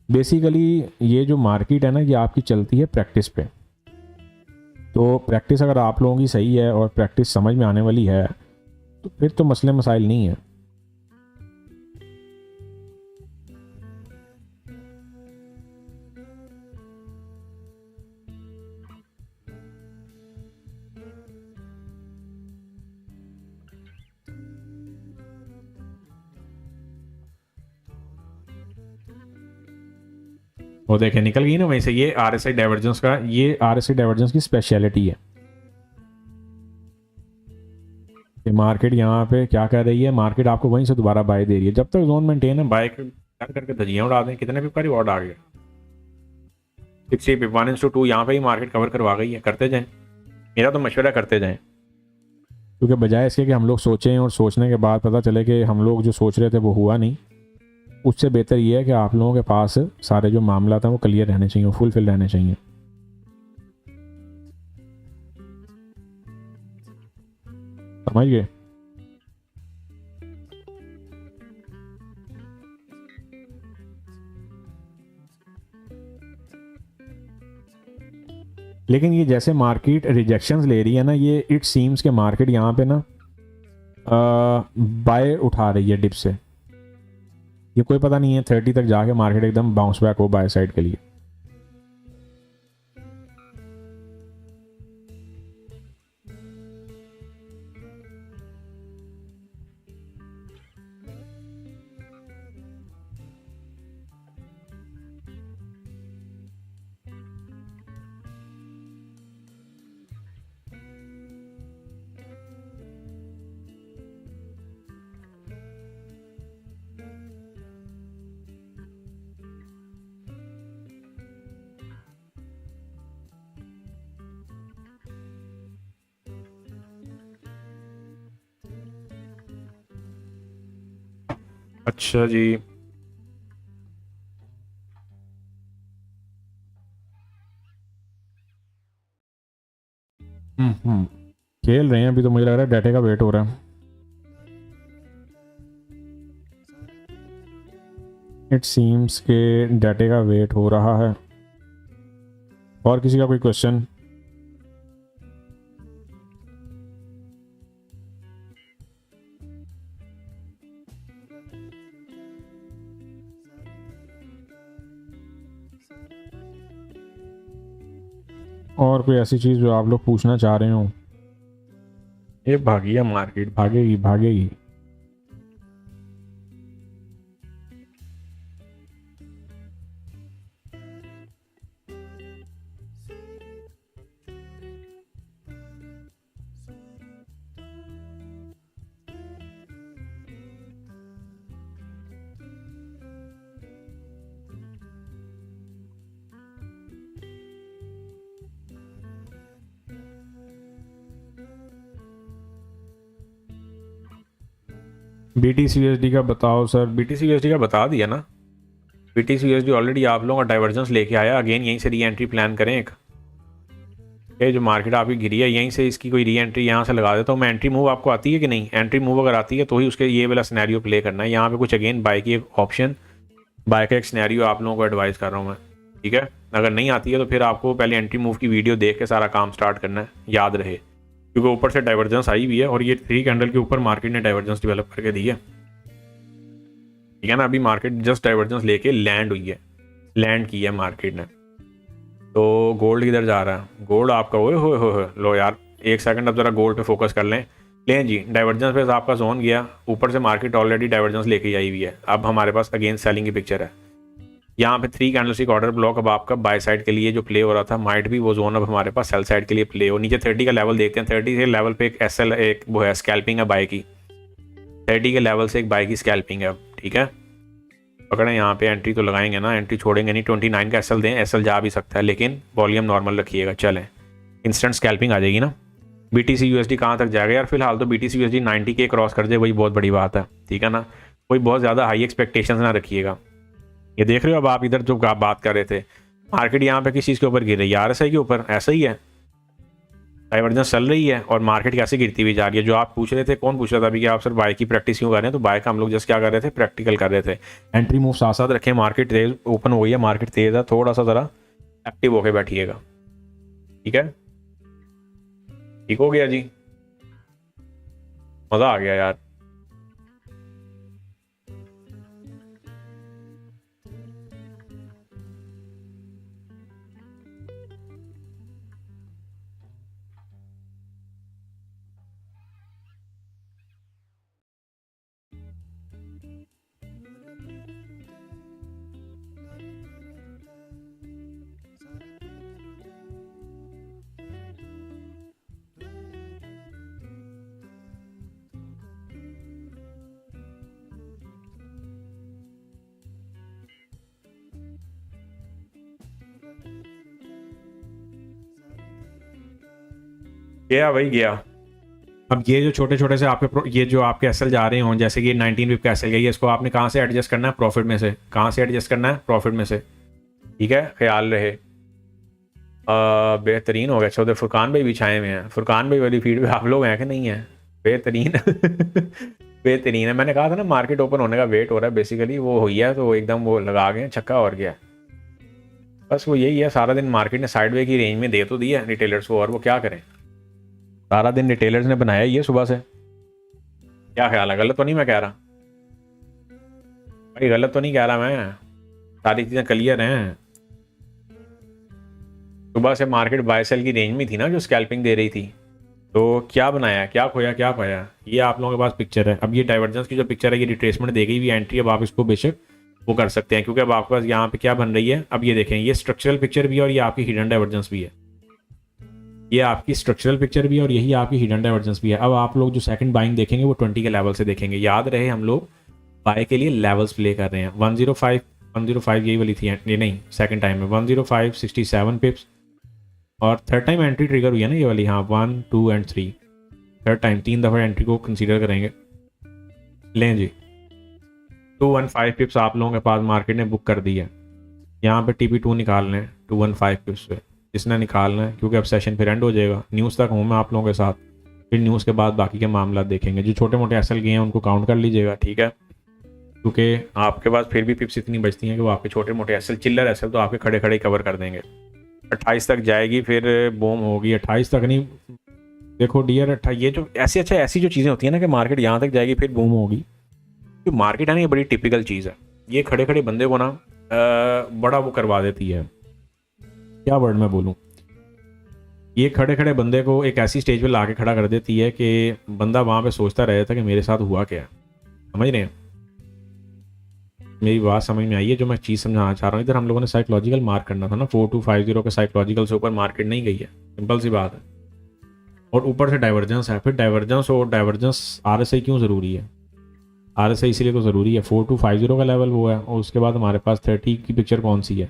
Speaker 1: बेसिकली ये जो मार्केट है ना, ये आपकी चलती है प्रैक्टिस पे, तो प्रैक्टिस अगर आप लोगों की सही है और प्रैक्टिस समझ में आने वाली है तो फिर तो मसले मसाइल नहीं है। वो देखे निकल गई ना वहीं से, ये आरएसआई डाइवर्जेंस का, ये आरएसआई डाइवर्जेंस की स्पेशलिटी है कि मार्केट यहाँ पे क्या कर रही है, मार्केट आपको वहीं से दोबारा बाय दे रही है, जब तक जोन मेंटेन है बाय करके धजियाँ उड़ा दें। कितने पिप का रिवॉर्ड आ गया, 60 पिप, 1:2, यहाँ पे ही मार्केट कवर करवा गई है, करते जाएं, मेरा तो मशवरा करते जाएं, क्योंकि बजाय इसके कि हम लोग सोचें और सोचने के बाद पता चले कि हम लोग जो सोच रहे थे वो हुआ नहीं, उससे बेहतर ये है कि आप लोगों के पास सारे जो मामला था वो क्लियर रहने चाहिए, फुलफिल रहने चाहिए। समझ गए। लेकिन ये जैसे मार्केट रिजेक्शंस ले रही है ना, ये इट सीम्स के मार्केट यहाँ पे ना बाय उठा रही है डिप से, ये कोई पता नहीं है 30 तक जाके मार्केट एकदम बाउंस बैक हो बाय साइड के लिए। अच्छा जी, खेल रहे हैं अभी तो, मुझे लग रहा है डाटे का वेट हो रहा है। इट सीम्स के डाटे का वेट हो रहा है। और किसी का कोई क्वेश्चन? और कोई ऐसी चीज़ जो आप लोग पूछना चाह रहे हो? ये भागी है मार्केट, भागेगी भागेगी। BTC/USD का बताओ सर। BTC/USD का बता दिया ना, BTC/USD ऑलरेडी आप लोगों का डाइवर्जेंस लेके आया, अगेन यहीं से री एंट्री प्लान करें एक। ये जो मार्केट आपकी गिरी है यहीं से इसकी कोई री एंट्री यहाँ से लगा देता हूँ मैं। एंट्री मूव आपको आती है कि नहीं? एंट्री मूव अगर आती है तो ही उसके ये वाला सिनेरियो प्ले करना है। यहाँ पे कुछ अगेन बाय की एक ऑप्शन, बाय का एक सिनेरियो आप लोगों को एडवाइस कर रहा हूँ मैं, ठीक है। अगर नहीं आती है तो फिर आपको पहले एंट्री मूव की वीडियो देख के सारा काम स्टार्ट करना है, याद रहे, क्योंकि ऊपर से डाइवर्जेंस आई हुई है और ये 3 कैंडल के ऊपर मार्केट ने डाइवर्जेंस डेवलप करके दी है, ठीक है ना। अभी मार्केट जस्ट डाइवर्जेंस लेके लैंड हुई है, लैंड की है मार्केट ने। तो गोल्ड किधर जा रहा है? गोल्ड आपका ओए हो लो यार, एक सेकंड अब जरा गोल्ड पे फोकस कर लें जी। डाइवर्जेंस पे आपका जोन गया, ऊपर से मार्केट ऑलरेडी डाइवर्जेंस लेके आई हुई है। अब हमारे पास अगेन सेलिंग की पिक्चर है। यहाँ पे 3 कैंडलस्टिक ऑर्डर ब्लॉक अब आपका बाय साइड के लिए जो प्ले हो रहा था, माइट भी वो जोन अब हमारे पास सेल साइड के लिए प्ले हो। नीचे 30 का लेवल देखते हैं, 30 के लेवल पे एक SL एक वो है स्कैल्पिंग है बाय की, 30 के लेवल से एक बाय की स्कैल्पिंग है अब, ठीक है। पकड़ें यहाँ पे, एंट्री तो लगाएंगे ना, एंट्री छोड़ेंगे नहीं। 29 का एसएल दें, एसएल जा भी सकता है लेकिन वॉल्यूम नॉर्मल रखिएगा। चलें, इंस्टेंट स्कैल्पिंग आ जाएगी ना। BTC USD कहाँ तक जाएगा यार? फिलहाल तो BTC USD 90 के क्रॉस कर जाए वही बहुत बड़ी बात है, ठीक है ना। कोई बहुत ज़्यादा हाई एक्सपेक्टेशंस ना रखिएगा। ये देख रहे हो अब आप इधर जो आप बात कर रहे थे, मार्केट यहाँ पे किस चीज़ के ऊपर गिर रही है? RSI के ऊपर। ऐसा ही है, डाइवर्जेंस चल रही है और मार्केट कैसे गिरती हुई जा रही है। जो आप पूछ रहे थे, कौन पूछ रहा था अभी कि आप सर बाय की प्रैक्टिस क्यों कर रहे हैं, तो बाय का हम लोग जस्ट क्या कर रहे थे, प्रैक्टिकल कर रहे थे। एंट्री मूव साथ साथ रखें। मार्केट तेज ओपन हो गई है, मार्केट तेज है, थोड़ा सा ज़रा एक्टिव होके बैठिएगा, ठीक है। ठीक हो गया जी, मज़ा आ गया यार। गया भाई गया। अब ये जो छोटे छोटे से आपके ये जो आपके एसएल जा रहे हों, जैसे कि 19 विप का एसएल गई है, इसको आपने कहाँ से एडजस्ट करना है? प्रॉफिट में से। कहाँ से एडजस्ट करना है? प्रॉफिट में से, ठीक है, ख्याल रहे। बेहतरीन हो गया। अच्छा, उधर फुरकान भाई भी छाए हुए हैं। फुरकान भाई वाली फीड पे आप लोग हैं कि नहीं है? बेहतरीन बेहतरीन है। मैंने कहा था ना मार्केट ओपन होने का वेट हो रहा है, बेसिकली वो हुई है तो एकदम वो लगा गए छक्का और गया। बस वो यही है, सारा दिन मार्केट ने साइडवे की रेंज में दे तो दिया रिटेलर्स को, और वो क्या करें, सारा दिन रिटेलर्स ने बनाया ये सुबह से। क्या ख्याल है, गलत तो नहीं मैं कह रहा भाई? गलत तो नहीं कह रहा मैं, सारी चीज़ें क्लियर हैं। सुबह से मार्केट बाय सेल की रेंज में थी ना, जो स्कैल्पिंग दे रही थी। तो क्या बनाया, क्या खोया, क्या पाया, ये आप लोगों के पास पिक्चर है। अब ये डाइवर्जेंस की जो पिक्चर है, ये रिट्रेसमेंट दे गई हुई एंट्री। अब आप इसको बेशक वो कर सकते हैं, क्योंकि अब आपके पास यहाँ पे क्या बन रही है, अब ये देखें, ये स्ट्रक्चरल पिक्चर भी है और ये आपकी हिडन डाइवर्जेंस भी है। ये आपकी स्ट्रक्चरल पिक्चर भी है और यही आपकी हिडन डाइवर्जेंस भी है। अब आप लोग जो सेकंड बाइंग देखेंगे वो 20 के लेवल से देखेंगे। याद रहे हम लोग बाय के लिए लेवल्स प्ले कर रहे हैं। 105 यही वाली थी, ये नहीं, सेकंड टाइम में 105 67 पिप्स, और थर्ड टाइम एंट्री ट्रिगर हुई है ना ये वाली। हाँ, 1 2 एंड 3, थर्ड टाइम 3 दफ़ा एंट्री को कंसीडर करेंगे। लें जी, 215 पिप्स आप लोगों के पास मार्केट ने बुक कर दी है। यहाँ पे TP2 निकाल लें 215 पिप्स पे, जिसने निकालना है, क्योंकि अब सेशन फिर एंड हो जाएगा। न्यूज़ तक हूँ मैं आप लोगों के साथ, फिर न्यूज़ के बाद बाकी के मामला देखेंगे। जो छोटे मोटे एसएल गए हैं उनको काउंट कर लीजिएगा, ठीक है, क्योंकि आपके पास फिर भी पिप्स इतनी बचती हैं कि वो आपके छोटे मोटे एसएल, चिल्लर एसएल तो आपके खड़े खड़े कवर कर देंगे। 28 तक जाएगी, फिर बूम होगी। 28 तक नहीं, देखो डियर, ये जो ऐसी जो चीज़ें होती हैं ना कि मार्केट यहाँ तक जाएगी फिर बूम होगी। जो मार्केट है ना, ये बड़ी टिपिकल चीज़ है। ये खड़े खड़े बंदे को ना बड़ा वो करवा देती है, क्या वर्ड मैं बोलूँ, ये खड़े खड़े बंदे को एक ऐसी स्टेज पे ला के खड़ा कर देती है कि बंदा वहाँ पे सोचता रह जाता है कि मेरे साथ हुआ क्या। समझ रहे हैं? मेरी बात समझ में आई है जो मैं चीज़ समझाना चाह रहा हूँ। इधर हम लोगों ने साइकोलॉजिकल मार्क करना था ना, 4250 के साइकोलॉजिकल से ऊपर मार्केट नहीं गई है, सिंपल सी बात है। और ऊपर से डाइवर्जेंस है, फिर डाइवर्जेंस और डाइवर्जेंस RSI क्यों ज़रूरी है? RSI इसीलिए तो ज़रूरी है, 4250 का लेवल वो है, और उसके बाद हमारे पास 30 की पिक्चर कौन सी है।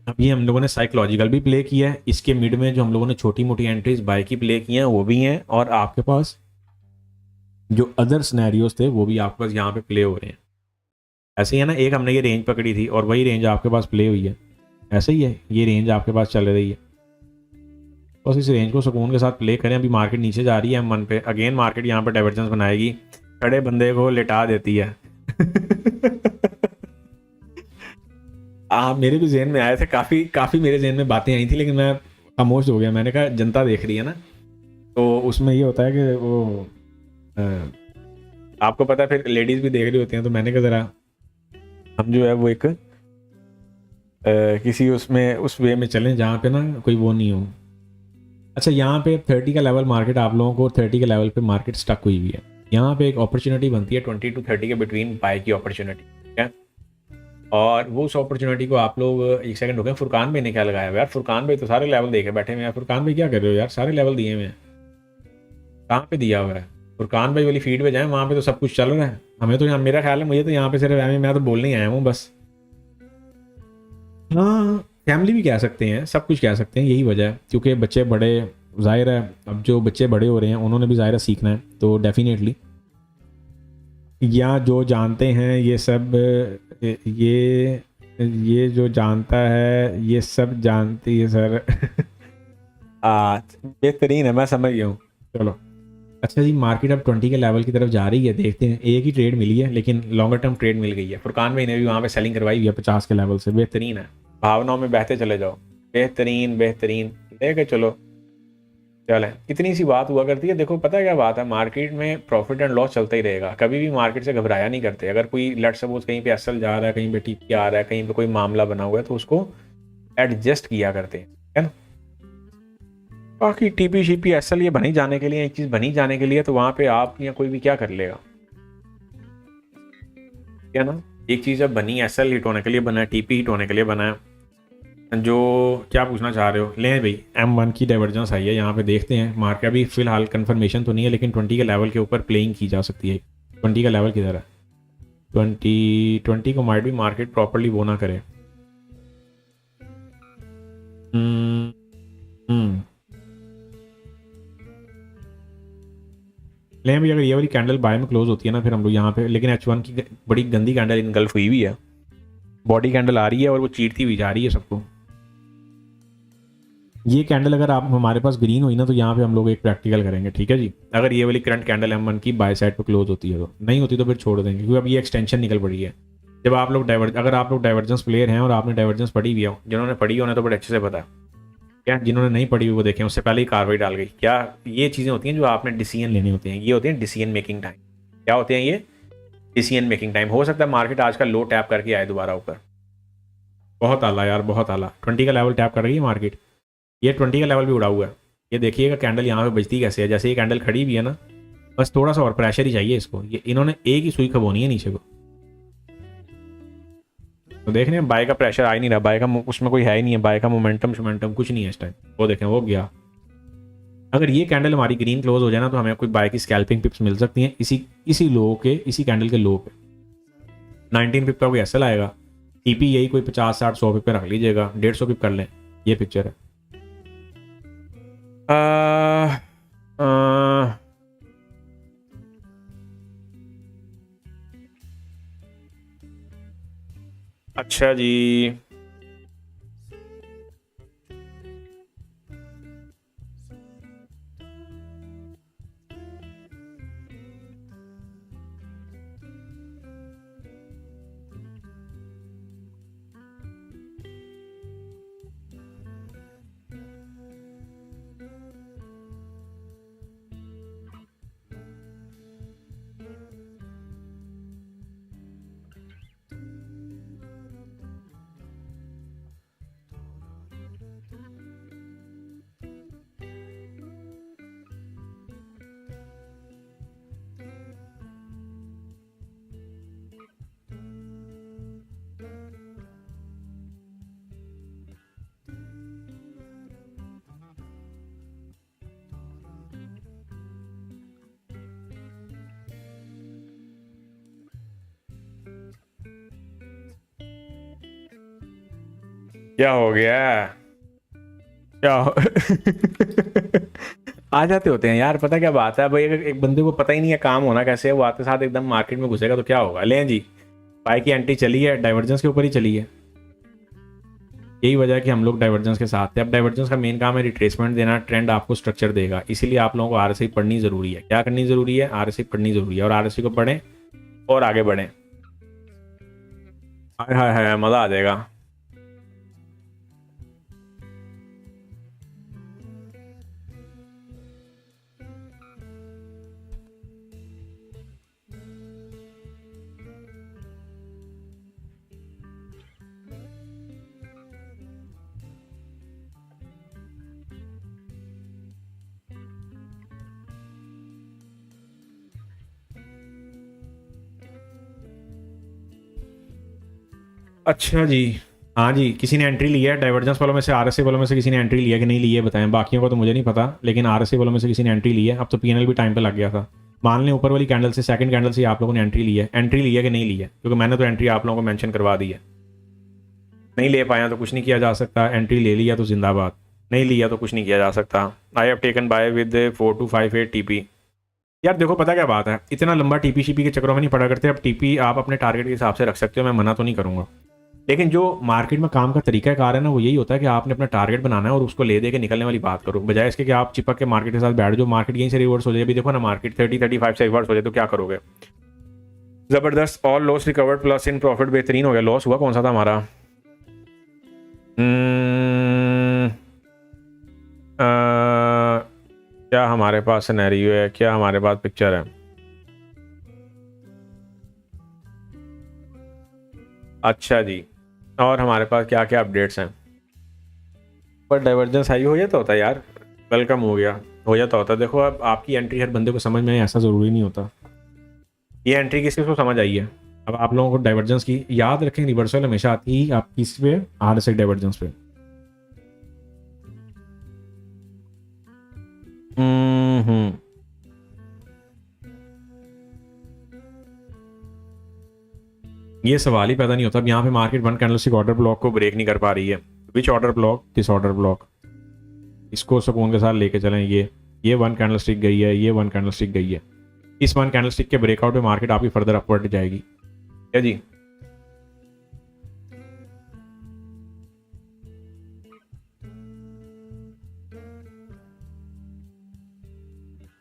Speaker 1: अब ये हम लोगों ने साइकोलॉजिकल भी प्ले किया है, इसके मिड में जो हम लोगों ने छोटी मोटी एंट्रीज बाय की प्ले की हैं वो भी हैं, और आपके पास जो अदर सिनेरियोज थे वो भी आपके पास यहाँ पे प्ले हो रहे हैं। ऐसे ही है ना, एक हमने ये रेंज पकड़ी थी और वही रेंज आपके पास प्ले हुई है। ऐसे ही है, ये रेंज आपके पास चल रही है। बस इस रेंज को सुकून के साथ प्ले करें। अभी मार्केट नीचे जा रही है M1 पे, अगेन मार्केट यहाँ पे डाइवर्जेंस बनाएगी, खड़े बंदे को लिटा देती है मेरे भी जहन में आए थे, काफ़ी मेरे जहन में बातें आई थी, लेकिन मैं खामोश हो गया। मैंने कहा जनता देख रही है ना, तो उसमें ये होता है कि वो आपको पता है, फिर लेडीज़ भी देख रही होती हैं, तो मैंने कहा ज़रा हम जो है वो एक किसी उसमें उस वे में चलें जहाँ पे ना कोई वो नहीं हो। अच्छा, यहाँ पे 30 का लेवल मार्केट आप लोगों को 30 के लेवल पे मार्केट स्टक हुई हुई है। यहाँ पे एक अपॉर्चुनिटी बनती है 20 to 30 के बिटवीन बाय की अपॉर्चुनिटी, ठीक है। और वो उस अपॉर्चुनिटी को आप लोग, एक सेकंड हो गया, फुरकान भाई ने क्या लगाया यार? फुरकान भाई तो सारे लेवल देखे बैठे हुए हैं। फुरकान भाई क्या कर रहे हो यार? सारे लेवल दिए हुए हैं, कहाँ पे दिया हुआ है? फुरकान भाई वाली फीड पे जाएं, वहाँ पे तो सब कुछ चल रहा है। हमें तो यहाँ, मेरा ख्याल है मुझे तो यहाँ पे सिर्फ मैं तो बोलने ही आया हूँ बस। हाँ, फैमिली भी कह सकते हैं, सब कुछ कह सकते हैं, यही वजह है क्योंकि बच्चे बड़े, जाहिर है अब जो बच्चे बड़े हो रहे हैं उन्होंने भी जाहिर है सीखना है, तो डेफिनेटली या जो जानते हैं ये सब, ये जो जानता है ये सब जानती है सर। बेहतरीन है, मैं समझ गया हूँ। चलो अच्छा जी, मार्केट अब 20 के लेवल की तरफ जा रही है, देखते हैं। एक ही ट्रेड मिली है लेकिन लॉन्गर टर्म ट्रेड मिल गई है। फुरकान भाई ने भी वहाँ पे सेलिंग करवाई हुई है 50 के लेवल से। बेहतरीन है, भावनाओं में बहते चले जाओ। बेहतरीन बेहतरीन, लेके चलो। चलें, इतनी सी बात हुआ करती है। देखो पता है क्या बात है, मार्केट में प्रॉफिट एंड लॉस चलता ही रहेगा, कभी भी मार्केट से घबराया नहीं करते। अगर कोई लेट सपोज कहीं पे एसएल जा रहा है, कहीं पे टीपी आ रहा है, कहीं पे कोई मामला बना हुआ है, तो उसको एडजस्ट किया करते हैं, है ना। बाकी टीपी शीपी एसएल ये बनी जाने के लिए, एक चीज़ बनी जाने के लिए, तो वहाँ पे आप या कोई भी क्या कर लेगा, क्या ना। एक चीज़ अब बनी, एसएल हिट होने के लिए बना है, टीपी हिट होने के लिए बना है। जो क्या पूछना चाह रहे हो, लें भाई। M1 की डाइवर्जेंस आई है यहाँ पे, देखते हैं। मार्केट अभी फिलहाल कंफर्मेशन तो नहीं है, लेकिन 20 के लेवल के ऊपर प्लेइंग की जा सकती है। 20 का लेवल किधर है, 20 को माइट भी मार्केट प्रॉपरली वो ना करे। लें भी, अगर ये वाली कैंडल बाय में क्लोज होती है ना, फिर हम लोग यहाँ पे, लेकिन H1 की बड़ी गंदी कैंडल इनगल्फ हुई हुई है, बॉडी कैंडल आ रही है और वो चीरती हुई जा रही है सबको। ये कैंडल अगर आप हमारे पास ग्रीन हुई ना, तो यहाँ पे हम लोग एक प्रैक्टिकल करेंगे, ठीक है जी। अगर ये वाली करंट कैंडल M1 की बाय साइड पे क्लोज होती है, तो नहीं होती तो फिर छोड़ देंगे, क्योंकि अब ये एक्सटेंशन निकल पड़ी है। जब आप लोग अगर आप लोग डाइवर्जेंस प्लेयर हैं और आपने डाइवर्जेंस पढ़ी हुई हो, जिन्होंने पढ़ी हो उन्हें तो बड़े अच्छे से पता है क्या, जिन्होंने नहीं पढ़ी हुई वो देखें, उससे पहले ही कार्रवाई डाल गई क्या। ये चीज़ें होती हैं जो आपने डिसीजन लेनी होती हैं, ये होती हैं डिसीजन मेकिंग टाइम। क्या होते हैं ये, डिसीजन मेकिंग टाइम। हो सकता है मार्केट आज का लो टैप करके आए दोबारा ऊपर। बहुत आला यार, बहुत आला। 20 का लेवल टैप कर रही है मार्केट, ये 20 का लेवल भी उड़ा हुआ है। ये देखिएगा कैंडल यहाँ पे बजती कैसे है, जैसे ये कैंडल खड़ी भी है ना, बस थोड़ा सा और प्रेशर ही चाहिए इसको। ये इन्होंने एक ही सुई खबोनी है नीचे को, तो देख रहे हैं बाय का प्रेशर आ ही नहीं रहा, बाय का उसमें कोई है ही नहीं है, बाय का मोमेंटम कुछ नहीं है इस टाइम। वो देखें, वो गया। अगर ये कैंडल हमारी ग्रीन क्लोज हो जाए ना, तो हमें कोई बाय की स्कैल्पिंग पिप्स मिल सकती हैं इसी लो के, इसी कैंडल के लो पे। 19 पिप का कोई एसएल आएगा, टीपी यही कोई 50 60 100 पिप पे रख लीजिएगा, 150 पिप कर लें। ये पिक्चर है। अच्छा जी, क्या हो गया, क्या हो आ जाते होते हैं यार। पता क्या बात है भाई, अगर एक बंदे को पता ही नहीं है काम होना कैसे है, वो आते साथ एकदम मार्केट में घुसेगा तो क्या होगा। लें जी, बाय की एंट्री चली है, डाइवर्जेंस के ऊपर ही चली है। यही वजह है कि हम लोग डाइवर्जेंस के साथ थे। अब डाइवर्जेंस का मेन काम है रिट्रेसमेंट देना, ट्रेंड आपको स्ट्रक्चर देगा, इसीलिए आप लोगों को आरएसआई पढ़नी जरूरी है। क्या करनी जरूरी है, आरएसआई पढ़नी जरूरी है, और आरएसआई को पढ़ें और आगे बढ़ें। हाय हाय हाय, मजा आ जाएगा। अच्छा जी, हाँ जी, किसी ने एंट्री लिया है डाइवर्जेंस वालों में से, आरएसए वालों में से किसी ने एंट्री लिया कि नहीं लिया बताएं। बाकियों का तो मुझे नहीं पता, लेकिन आरएसए वालों में से किसी ने एंट्री ली है। अब तो पीएनएल भी टाइम पे लग गया था, मान लें ऊपर वाली कैंडल से, सेकंड कैंडल से आप लोगों ने एंट्री ली है, एंट्री ली है कि नहीं ली है, क्योंकि मैंने तो एंट्री आप लोगों को मेंशन करवा दी है। नहीं ले पाया तो कुछ नहीं किया जा सकता, एंट्री ले लिया तो जिंदाबाद, नहीं लिया तो कुछ नहीं किया जा सकता। I have taken by with 4258 TP. यार देखो पता क्या बात है, इतना लंबा टीपी शीपी के चक्रों में नहीं पड़ा करते। अब टीपी आप अपने टारगेट के हिसाब से रख सकते हो, मैं मना तो नहीं करूंगा, लेकिन जो मार्केट में काम का तरीका कार है ना, वो यही होता है कि आपने अपना टारगेट बनाना है और उसको ले दे के निकलने वाली बात करो, बजाय इसके कि आप चिपक के मार्केट के साथ बैठ जाओ, मार्केट यहीं से रिवर्स हो जाए। अभी देखो ना, मार्केट 30-35 से रिवर्स हो जाए तो क्या करोगे। जबरदस्त, all loss recovered plus in profit, बेहतरीन हो गया। लॉस हुआ कौन सा था हमारा? क्या हमारे पास सिनेरियो है, क्या हमारे पास पिक्चर है? अच्छा जी, और हमारे पास क्या क्या अपडेट्स हैं? पर डाइवर्जेंस हाई हो जाता होता है यार, वेलकम हो जाता होता है। देखो अब आपकी एंट्री हर बंदे को समझ में ऐसा ज़रूरी नहीं होता। ये एंट्री किस किस को समझ आई है? अब आप लोगों को डाइवर्जेंस की याद रखें, रिवर्सल हमेशा आती है आप किस पे, RSI डाइवर्जेंस पे। हम्म, ये सवाल ही पैदा नहीं होता। अब यहाँ पे market one candlestick order block को ब्रेक नहीं कर पा रही है। Which order block? किस ऑर्डर ब्लॉक? इसको सुकून के साथ लेके चलें। ये वन कैंडलस्टिक गई है, ये वन कैंडलस्टिक गई है। इस वन कैंडलस्टिक के ब्रेकआउट में मार्केट आपकी फर्दर अपवर्ड जाएगी, क्या जी?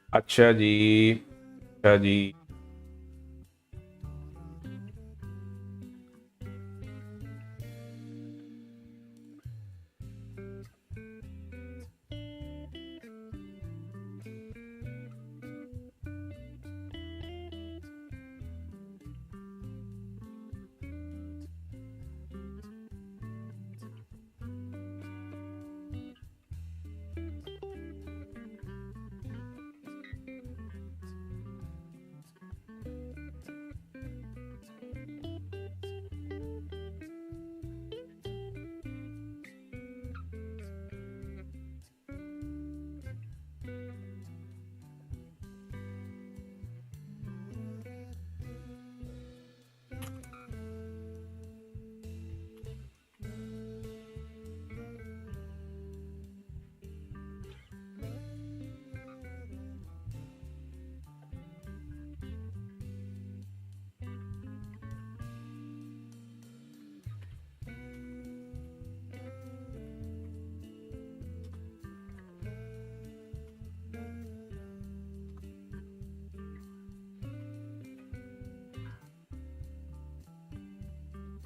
Speaker 1: अच्छा जी, अच्छा जी।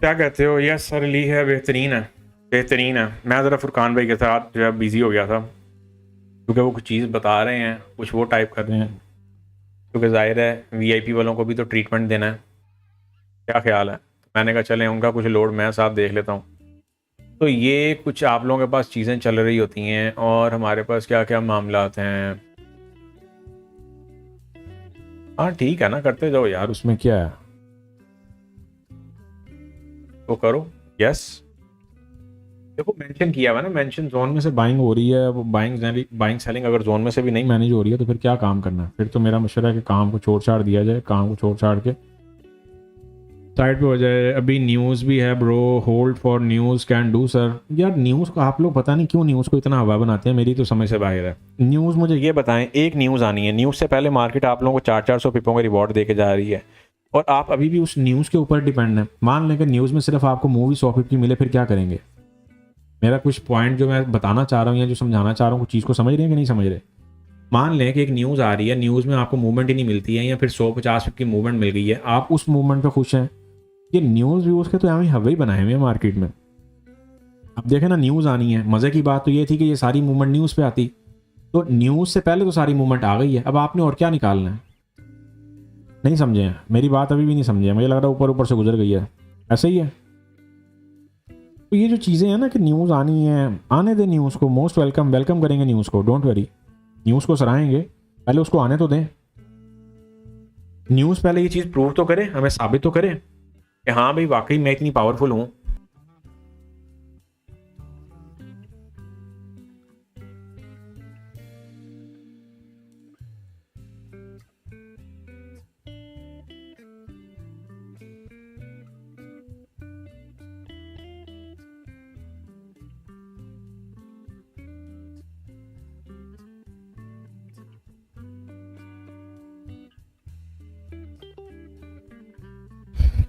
Speaker 1: क्या कहते हो? यस सर, ली है, बेहतरीन है, बेहतरीन है। मैं ज़रा फुरकान भाई के साथ जो है बिज़ी हो गया था, क्योंकि वो कुछ चीज़ बता रहे हैं, कुछ वो टाइप कर रहे हैं, क्योंकि जाहिर है VIP वालों को भी तो ट्रीटमेंट देना है। क्या ख्याल है? मैंने कहा चलें, उनका कुछ लोड मैं साथ देख लेता हूँ। तो ये कुछ आप लोगों के पास चीज़ें चल रही होती हैं और हमारे पास क्या क्या मामला हैं। हाँ ठीक है ना, करते जाओ यार, उसमें क्या है, तो करो। यस, देखो मेंशन किया हुआ है ना, मेंशन जोन में से बाइंग हो रही है, वो बाइंग सेलिंग अगर जोन में से भी नहीं मैनेज हो रही है तो फिर क्या काम करना है? फिर तो मेरा मशवरा है कि काम को छोड़ छाड़ दिया जाए, काम को छोड़ छाड़ के साइड पे हो जाए। अभी न्यूज़ भी है bro, hold for news can do sir. यार न्यूज़ को आप लोग पता नहीं क्यों न्यूज़ को इतना हवा बनाते हैं, मेरी तो समझ से बाहर है। न्यूज़ मुझे ये बताएं, एक न्यूज़ आनी है, न्यूज़ से पहले मार्केट आप लोगों को 400-400 पिपों का रिवॉर्ड दे के जा रही है और आप अभी भी उस न्यूज़ के ऊपर डिपेंड है। मान लें कि न्यूज़ में सिर्फ आपको मूवी 150 मिले, फिर क्या करेंगे? मेरा कुछ पॉइंट जो मैं बताना चाह रहा हूँ या जो समझाना चाह रहा हूँ, कुछ चीज़ को समझ रहे हैं कि नहीं समझ रहे? मान लें कि एक न्यूज़ आ रही है, न्यूज़ में आपको मूवमेंट ही नहीं मिलती है या फिर 100-50 की मूवमेंट मिल गई है, आप उस मूवमेंट पे खुश हैं। ये न्यूज़ व्यूज़ के तो यहाँ हवा ही बनाए हुए हैं मार्केट में। अब देखें ना, न्यूज़ आनी है, मज़े की बात तो ये थी कि ये सारी मूवमेंट न्यूज़ पे आती, तो न्यूज़ से पहले तो सारी मूवमेंट आ गई है, अब आपने और क्या निकालना है? नहीं समझे हैं मेरी बात? अभी भी नहीं समझे? मुझे लग रहा है ऊपर ऊपर से गुजर गई है, ऐसा ही है। तो ये जो चीज़ें हैं ना कि न्यूज़ आनी है, आने दें न्यूज़ को, मोस्ट वेलकम, वेलकम करेंगे न्यूज़ को, डोंट वरी, न्यूज़ को सराहेंगे, पहले उसको आने तो दें। न्यूज़ पहले ये चीज़ प्रूव तो करे, हमें साबित तो करे कि हाँ भाई वाकई मैं इतनी पावरफुल हूँ।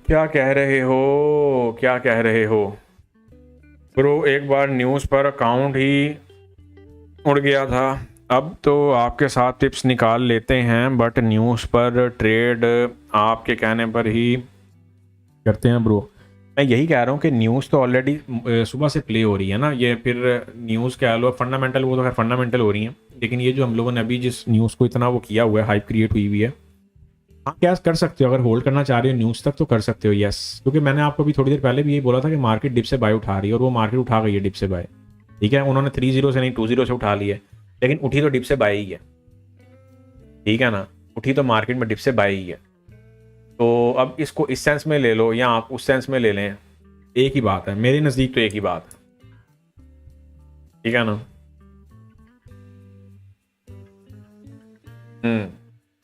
Speaker 1: क्या कह रहे हो, क्या कह रहे हो ब्रो? एक बार न्यूज़ पर अकाउंट ही उड़ गया था, अब तो आपके साथ टिप्स निकाल लेते हैं, बट न्यूज़ पर ट्रेड आपके कहने पर ही करते हैं ब्रो। मैं यही कह रहा हूँ कि न्यूज़ तो ऑलरेडी सुबह से प्ले हो रही है ना, ये फिर न्यूज़ कह लो फंडामेंटल, वो तो खैर फंडामेंटल हो रही है, लेकिन ये जो हम लोगों ने अभी जिस न्यूज़ को इतना वो किया हुआ है, हाइप क्रिएट हुई हुई है, हाँ क्या कर सकते हो, अगर होल्ड करना चाह रहे हो न्यूज़ तक तो कर सकते हो, यस। क्योंकि मैंने आपको अभी थोड़ी देर पहले भी यही बोला था कि मार्केट डिप से बाय उठा रही है, और वो मार्केट उठा गई है डिप से बाय। ठीक है, उन्होंने 3-0 से नहीं 2-0 से उठा लिया, लेकिन उठी तो डिप से बाय ही है। ठीक है ना, उठी तो मार्केट में डिप से बाय ही है। तो अब इसको इस सेंस में ले लो या आप उस सेंस में ले लें, एक ही बात है मेरे नज़दीक, तो एक ही बात है। ठीक है ना।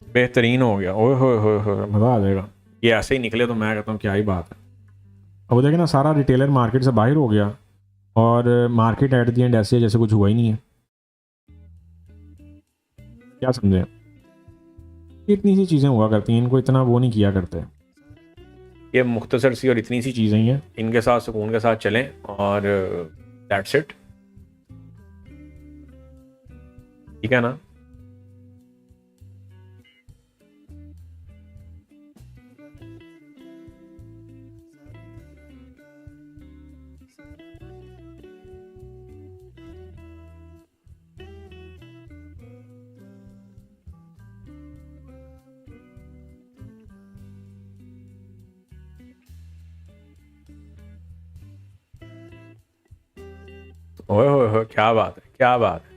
Speaker 1: बेहतरीन हो गया, ओए होए होए होए, मज़ा आ जाएगा। ये ऐसे ही निकले तो मैं कहता हूँ क्या ही बात है। अब वो देखे ना, सारा रिटेलर मार्केट से बाहर हो गया और मार्केट एट दी एंड ऐसे है जैसे कुछ हुआ ही नहीं है। क्या समझे, इतनी सी चीज़ें हुआ करती हैं, इनको इतना वो नहीं किया करते। ये मुख्तसर सी और इतनी सी चीज़ें ही हैं, इनके साथ सुकून के साथ चलें और दैट्स इट। ठीक है ना। ओए होए होए, क्या बात है, क्या बात है।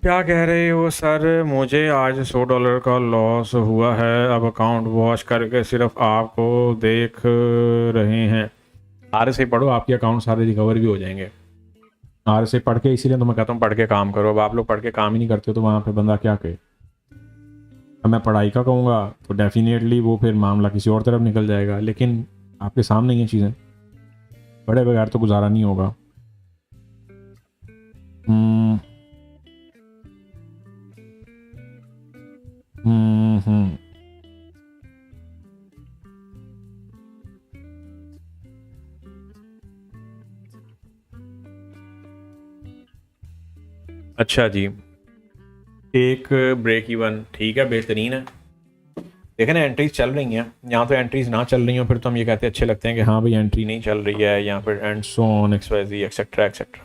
Speaker 1: क्या कह रहे हो सर? मुझे आज $100 का लॉस हुआ है, अब अकाउंट वॉश करके सिर्फ आपको देख रहे हैं। आर से पढ़ो, आपके अकाउंट सारे रिकवर भी हो जाएंगे। आर से पढ़ के, इसीलिए तो मैं कहता हूँ पढ़ के काम करो। अब आप लोग पढ़ के काम ही नहीं करते हो तो वहाँ पे बंदा क्या कहे। अब मैं पढ़ाई का कहूँगा तो डेफिनेटली वो फिर मामला किसी और तरफ निकल जाएगा, लेकिन आपके सामने ही ये चीज़ें, पढ़े बगैर तो गुजारा नहीं होगा। हम्म हम्म। अच्छा जी, एक ब्रेक इवन, ठीक है, बेहतरीन है। देखें ना, एंट्रीज चल रही हैं, यहाँ तो एंट्रीज ना चल रही हो फिर तो हम ये कहते हैं अच्छे लगते हैं कि हाँ भाई एंट्री नहीं चल रही है यहाँ पर, and so on X Y Z etcetera etcetera.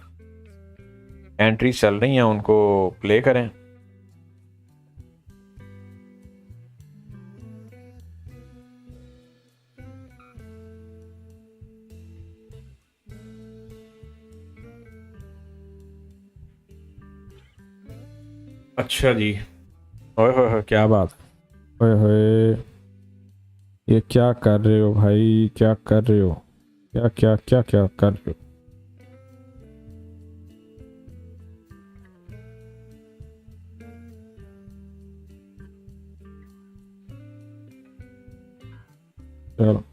Speaker 1: Entries चल रही हैं, उनको प्ले करें। अच्छा जी, ओए होए होए, क्या बात है, ओए होए, ये क्या कर रहे हो भाई, क्या कर रहे हो, क्या क्या क्या क्या कर रहे हो? चलो,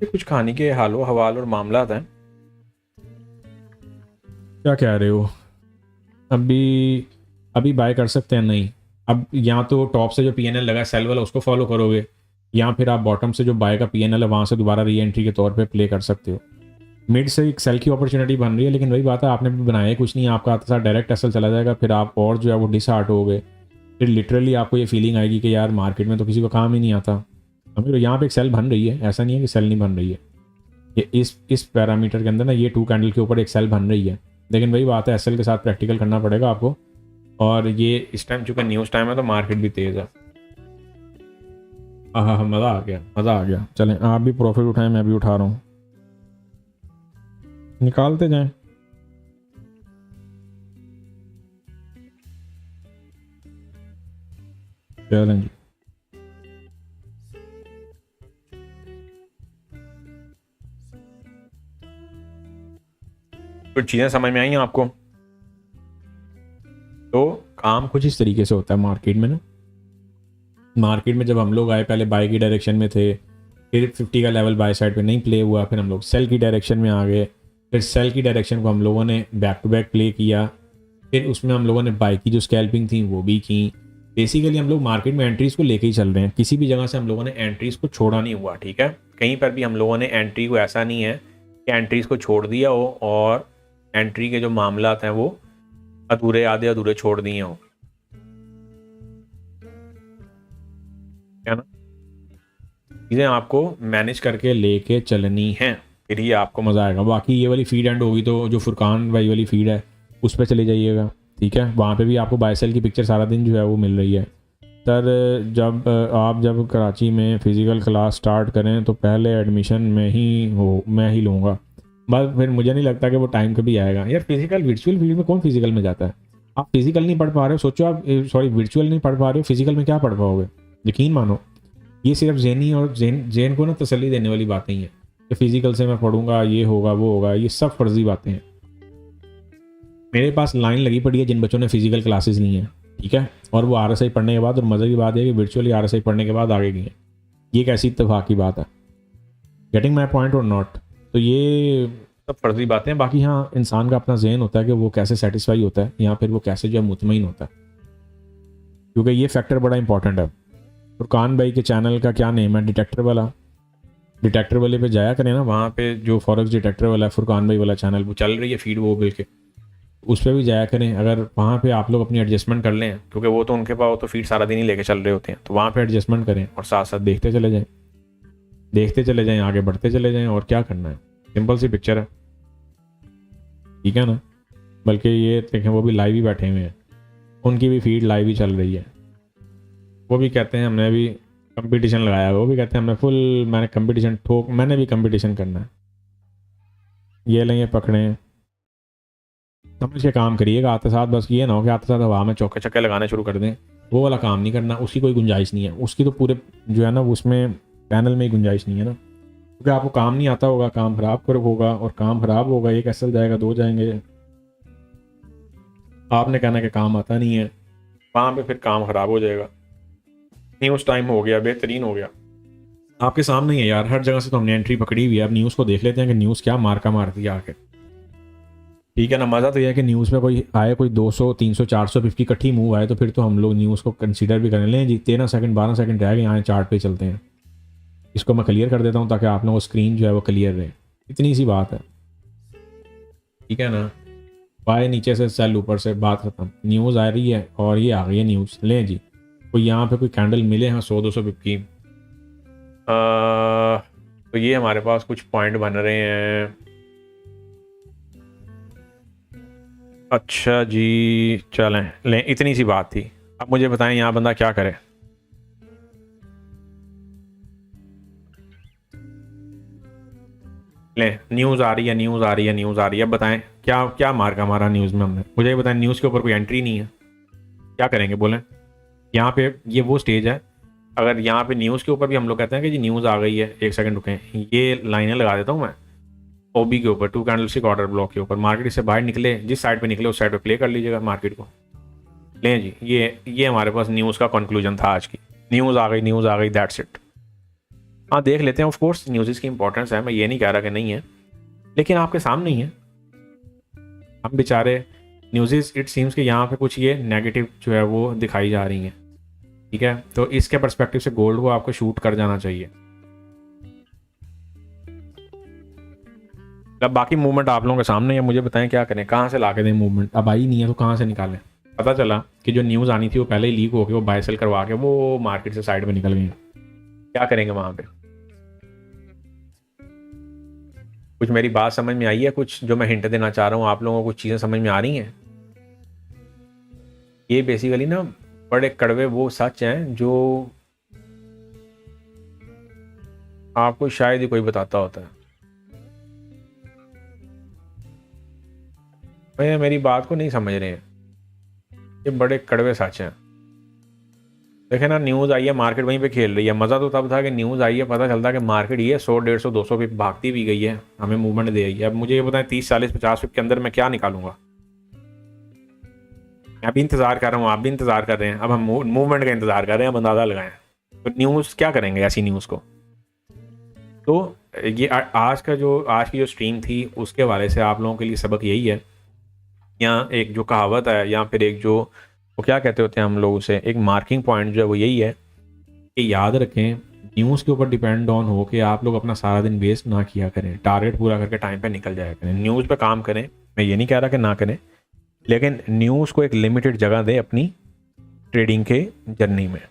Speaker 1: ये कुछ खाने के हालो हवाल और मामला हैं। क्या कह रहे हो? अभी अभी बाय कर सकते हैं? नहीं, अब या तो टॉप से जो पीएनएल लगा सेल वाला उसको फॉलो करोगे, या फिर आप बॉटम से जो बाय का पीएनएल है वहां से दोबारा री एंट्री के तौर पे प्ले कर सकते हो। मिड से एक सेल की अपॉर्चुनिटी बन रही है, लेकिन वही बात है, आपने भी बनाया ही कुछ नहीं, आपका साथ डायरेक्ट एसएल चला जाएगा, फिर आप और जो है वो डिसहार्ट हो गए। फिर लिटरली आपको ये फीलिंग आएगी कि यार मार्केट में तो किसी को काम ही नहीं आता। हमें तो यहाँ पे एक सेल बन रही है, ऐसा नहीं है कि सेल नहीं बन रही है। ये इस पैरामीटर के अंदर ना, ये 2 कैंडल के ऊपर एक सेल बन रही है, लेकिन वही बात है, एसएल के साथ प्रैक्टिकल करना पड़ेगा आपको। और ये इस टाइम चूंकि न्यूज़ टाइम है तो मार्केट भी तेज़ है। हाँ हाँ, मज़ा आ गया, मज़ा आ गया। चलें, आप भी प्रॉफिट उठाएं, मैं भी उठा रहा हूँ, निकालते जाएं। चलें जी। कुछ चीज़ें समझ में आई हैं आपको? तो काम कुछ इस तरीके से होता है मार्केट में ना। मार्केट में जब हम लोग आए पहले बाई की डायरेक्शन में थे, फिर 50 का लेवल बाई साइड पे नहीं प्ले हुआ, फिर हम लोग सेल की डायरेक्शन में आ गए, फिर सेल की डायरेक्शन को हम लोगों ने बैक टू बैक प्ले किया, फिर उसमें हम लोगों ने बाई की जो स्कैल्पिंग थी वो भी की। बेसिकली हम लोग मार्केट में एंट्रीज को लेके ही चल रहे हैं, किसी भी जगह से हम लोगों ने एंट्रीज को छोड़ा नहीं हुआ, ठीक है। कहीं पर भी हम लोगों ने एंट्री को ऐसा नहीं है कि एंट्रीज को छोड़ दिया हो और एंट्री के जो मामला हैं वो अधूरे आधे अधूरे छोड़ दिए हो, है ना। चीज़ें आपको मैनेज करके लेके चलनी हैं, फिर ही आपको मज़ा आएगा। बाकी ये वाली फीड एंड होगी तो जो फुरकान भाई वाली फीड है उस पर चले जाइएगा, ठीक है। वहाँ पे भी आपको बाय सेल की पिक्चर सारा दिन जो है वो मिल रही है। सर जब कराची में फ़िज़िकल क्लास स्टार्ट करें तो पहले एडमिशन मैं ही लूँगा, बस फिर मुझे नहीं लगता कि वो टाइम कभी आएगा यार। फिजिकल वर्चुअल फील्ड में कौन फिजिकल में जाता है? आप फिजिकल नहीं पढ़ पा रहे हो, सोचो आप सॉरी वर्चुअल नहीं पढ़ पा रहे हो, फिजिकल में क्या पढ़ पाओगे? यकीन मानो ये सिर्फ जेनी और जेन को ना तसल्ली देने वाली बातें ही हैं कि फिजिकल से मैं पढ़ूंगा ये होगा वो होगा, ये सब फर्जी बातें हैं। मेरे पास लाइन लगी पड़ी है जिन बच्चों ने फिजिकल क्लासेस ली हैं, ठीक है, और वो RSI पढ़ने के बाद, और मज़े की बात है कि वर्चुअली RSI पढ़ने के बाद आगे गई हैं। ये कैसी इत्तेफाक की बात है? गेटिंग माई पॉइंट और नॉट? तो ये सब फर्जी बातें हैं। बाकी हाँ, इंसान का अपना जहन होता है कि वो कैसे सेटिस्फाई होता है या फिर वो कैसे जो है मुतमईन होता है, क्योंकि ये फैक्टर बड़ा इंपॉर्टेंट है। फुरकान भाई के चैनल का क्या नेम है? डिटेक्टर वाला। डिटेक्टर वाले पे जाया करें ना, वहाँ पे जो फॉरेक्स डिटेक्टर वाला है फुरकान भाई वाला चैनल, वो चल रही है फीड वो बिल के, उस पर भी जाया करें। अगर वहाँ पे आप लोग अपनी एडजस्टमेंट कर लें, क्योंकि वो तो उनके पास तो फीड सारा दिन ही लेके चल रहे होते हैं, तो वहाँ पे एडजस्टमेंट करें और साथ साथ देखते चले जाएं, आगे बढ़ते चले जाएं। और क्या करना है, सिंपल सी पिक्चर है, ठीक है ना। बल्कि ये देखें वो भी लाइव ही बैठे हुए हैं, उनकी भी फीड लाइव ही चल रही है। वो भी कहते हैं हमने भी कंपटीशन लगाया है, वो भी कहते हैं मैंने भी कंपटीशन करना है। ये लेंगे पकड़े, समझ के काम करिएगा आते साथ। बस ये ना हो कि आते साथ हवा में चौके छक्के लगाने शुरू कर दें, वो वाला काम नहीं करना, उसकी कोई गुंजाइश नहीं है। उसकी तो पूरे जो है ना उसमें पैनल में ही गुंजाइश नहीं है ना, क्योंकि आपको काम नहीं आता होगा, काम खराब होगा, और काम खराब होगा, एक ऐसा जाएगा, दो जाएंगे। आपने कहना कि काम आता नहीं है, वहाँ पे फिर काम खराब हो जाएगा। न्यूज़ टाइम हो गया, बेहतरीन हो गया, आपके सामने ही है यार, हर जगह से तो हमने एंट्री पकड़ी हुई है। अब न्यूज़ को देख लेते हैं कि न्यूज़ क्या मार्का मारती है आके, ठीक है ना। मज़ा तो यह है कि न्यूज़ में कोई आए, कोई 200 300 400 50 इकट्ठी मूव आए तो फिर तो हम लोग न्यूज़ को कंसीडर भी करें। लें जी 13 सेकंड 12 सेकंड रह गए, यहाँ चार्ट पे चलते हैं। इसको मैं क्लियर कर देता हूँ ताकि आप लोगों को स्क्रीन जो है वो क्लियर रहे, इतनी सी बात है, ठीक है ना। बाय नीचे से सेल ऊपर से, बात खत्म। न्यूज़ आ रही है और ये आ गई है न्यूज़। लें जी, कोई यहाँ पे कोई कैंडल मिले हैं 100-200 पिप की, तो ये हमारे पास कुछ पॉइंट बन रहे हैं। अच्छा जी, चलें लें, इतनी सी बात थी। अब मुझे बताएं यहाँ बंदा क्या करे। लें, न्यूज़ आ रही है। अब बताएं क्या क्या मार्का मारा न्यूज़ में हमने, मुझे ये बताएं। न्यूज़ के ऊपर कोई एंट्री नहीं है, क्या करेंगे बोलें। यहाँ पे ये वो स्टेज है, अगर यहाँ पे न्यूज़ के ऊपर भी हम लोग कहते हैं कि जी न्यूज़ आ गई है, एक सेकंड रुकें, ये लाइनें लगा देता हूँ मैं। OB के ऊपर 2 कैंडलस्टिक ऑर्डर ब्लॉक के ऊपर मार्केट इससे बाहर निकले, जिस साइड पे निकले उस साइड पे प्ले कर लीजिएगा मार्केट को। लें जी, ये हमारे पास न्यूज़ का कंक्लूजन था आज की। न्यूज़ आ गई, दैट्स इट। हाँ, देख लेते हैं, ऑफ कोर्स न्यूज़ की इंपॉर्टेंस है, मैं ये नहीं कह रहा कि नहीं है, लेकिन आपके सामने ही है। हम बेचारे न्यूज़, इट सीम्स कि यहाँ पे कुछ ये नेगेटिव जो है वो दिखाई जा रही हैं, ठीक है। तो इसके पर्सपेक्टिव से गोल्ड को आपको शूट कर जाना चाहिए। अब बाकी मूवमेंट आप लोगों के सामने है, मुझे बताएं क्या करें, कहाँ से ला के दें मूवमेंट। अब आई नहीं है तो कहाँ से निकालें। पता चला कि जो न्यूज़ आनी थी वो पहले ही लीक हो गई, वो बाय सेल करवा के वो मार्केट से साइड में निकल गई। क्या करेंगे वहाँ पे? कुछ मेरी बात समझ में आई है? कुछ जो मैं हिंट देना चाह रहा हूँ आप लोगों को, कुछ चीज़ें समझ में आ रही हैं? ये बेसिकली ना बड़े कड़वे वो सच हैं जो आपको शायद ही कोई बताता होता है। मेरी बात को नहीं समझ रहे हैं, ये बड़े कड़वे सच हैं। देखे ना, न्यूज़ आई है, मार्केट वहीं पे खेल रही है। मज़ा तो तब था कि न्यूज़ आई है, पता चलता कि मार्केट ये 100 150 200 पे भागती भी गई है, हमें मूवमेंट दे रही है। अब मुझे ये बताएं 30 40 50 पिप के अंदर मैं क्या निकालूंगा? मैं भी इंतज़ार कर रहा हूँ, आप भी इंतज़ार कर रहे हैं, अब हम मूवमेंट का इंतज़ार कर रहे हैं, अब अंदाज़ा लगाएं। तो न्यूज़ क्या करेंगे ऐसी न्यूज़ को? तो ये आज की जो स्ट्रीम थी उसके हवाले से आप लोगों के लिए सबक यही है, या एक जो कहावत है, या फिर एक जो वो क्या कहते होते हैं हम लोग उसे, एक मार्किंग पॉइंट जो है वो यही है कि याद रखें, न्यूज़ के ऊपर डिपेंड ऑन हो कि आप लोग अपना सारा दिन वेस्ट ना किया करें, टारगेट पूरा करके टाइम पे निकल जाया करें। न्यूज़ पे काम करें, मैं ये नहीं कह रहा कि ना करें, लेकिन न्यूज़ को एक लिमिटेड जगह दें अपनी ट्रेडिंग के जर्नी में।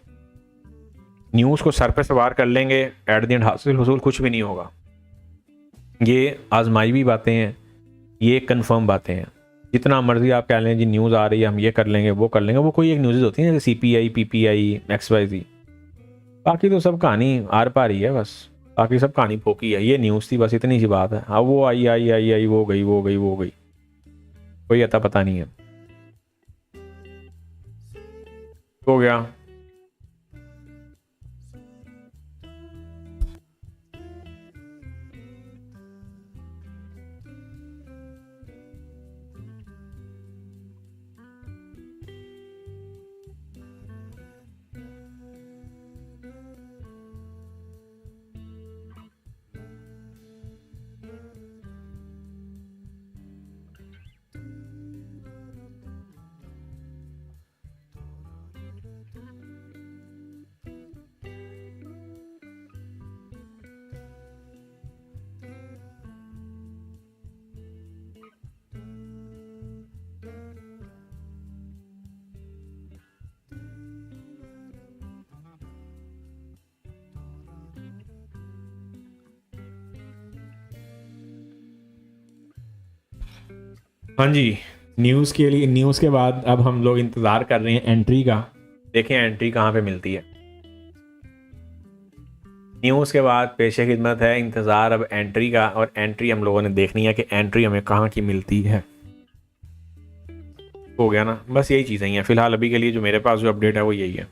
Speaker 1: न्यूज़ को सर पे सवार कर लेंगे, एट द एंड हासिल हुसूल कुछ भी नहीं होगा। ये आजमाई भी बातें हैं, ये कंफर्म बातें हैं। जितना मर्जी आप कह लें जी न्यूज़ आ रही है, हम ये कर लेंगे वो कर लेंगे, वो कोई एक न्यूज़ होती है जैसे CPI PPI XYZ, बाकी तो सब कहानी आर पार ही है बस, बाकी सब कहानी फोकी है। ये न्यूज़ थी बस, इतनी सी बात है। अब वो आई वो गई, कोई अता पता नहीं है। हो गया। हाँ जी, न्यूज़ के लिए, न्यूज़ के बाद अब हम लोग इंतज़ार कर रहे हैं एंट्री का। देखें एंट्री कहाँ पे मिलती है। न्यूज़ के बाद पेशे खिदमत है इंतज़ार अब एंट्री का, और एंट्री हम लोगों ने देखनी है कि एंट्री हमें कहाँ की मिलती है। हो गया ना, बस यही चीज़ें हैं फिलहाल अभी के लिए, जो मेरे पास जो अपडेट है वो यही है।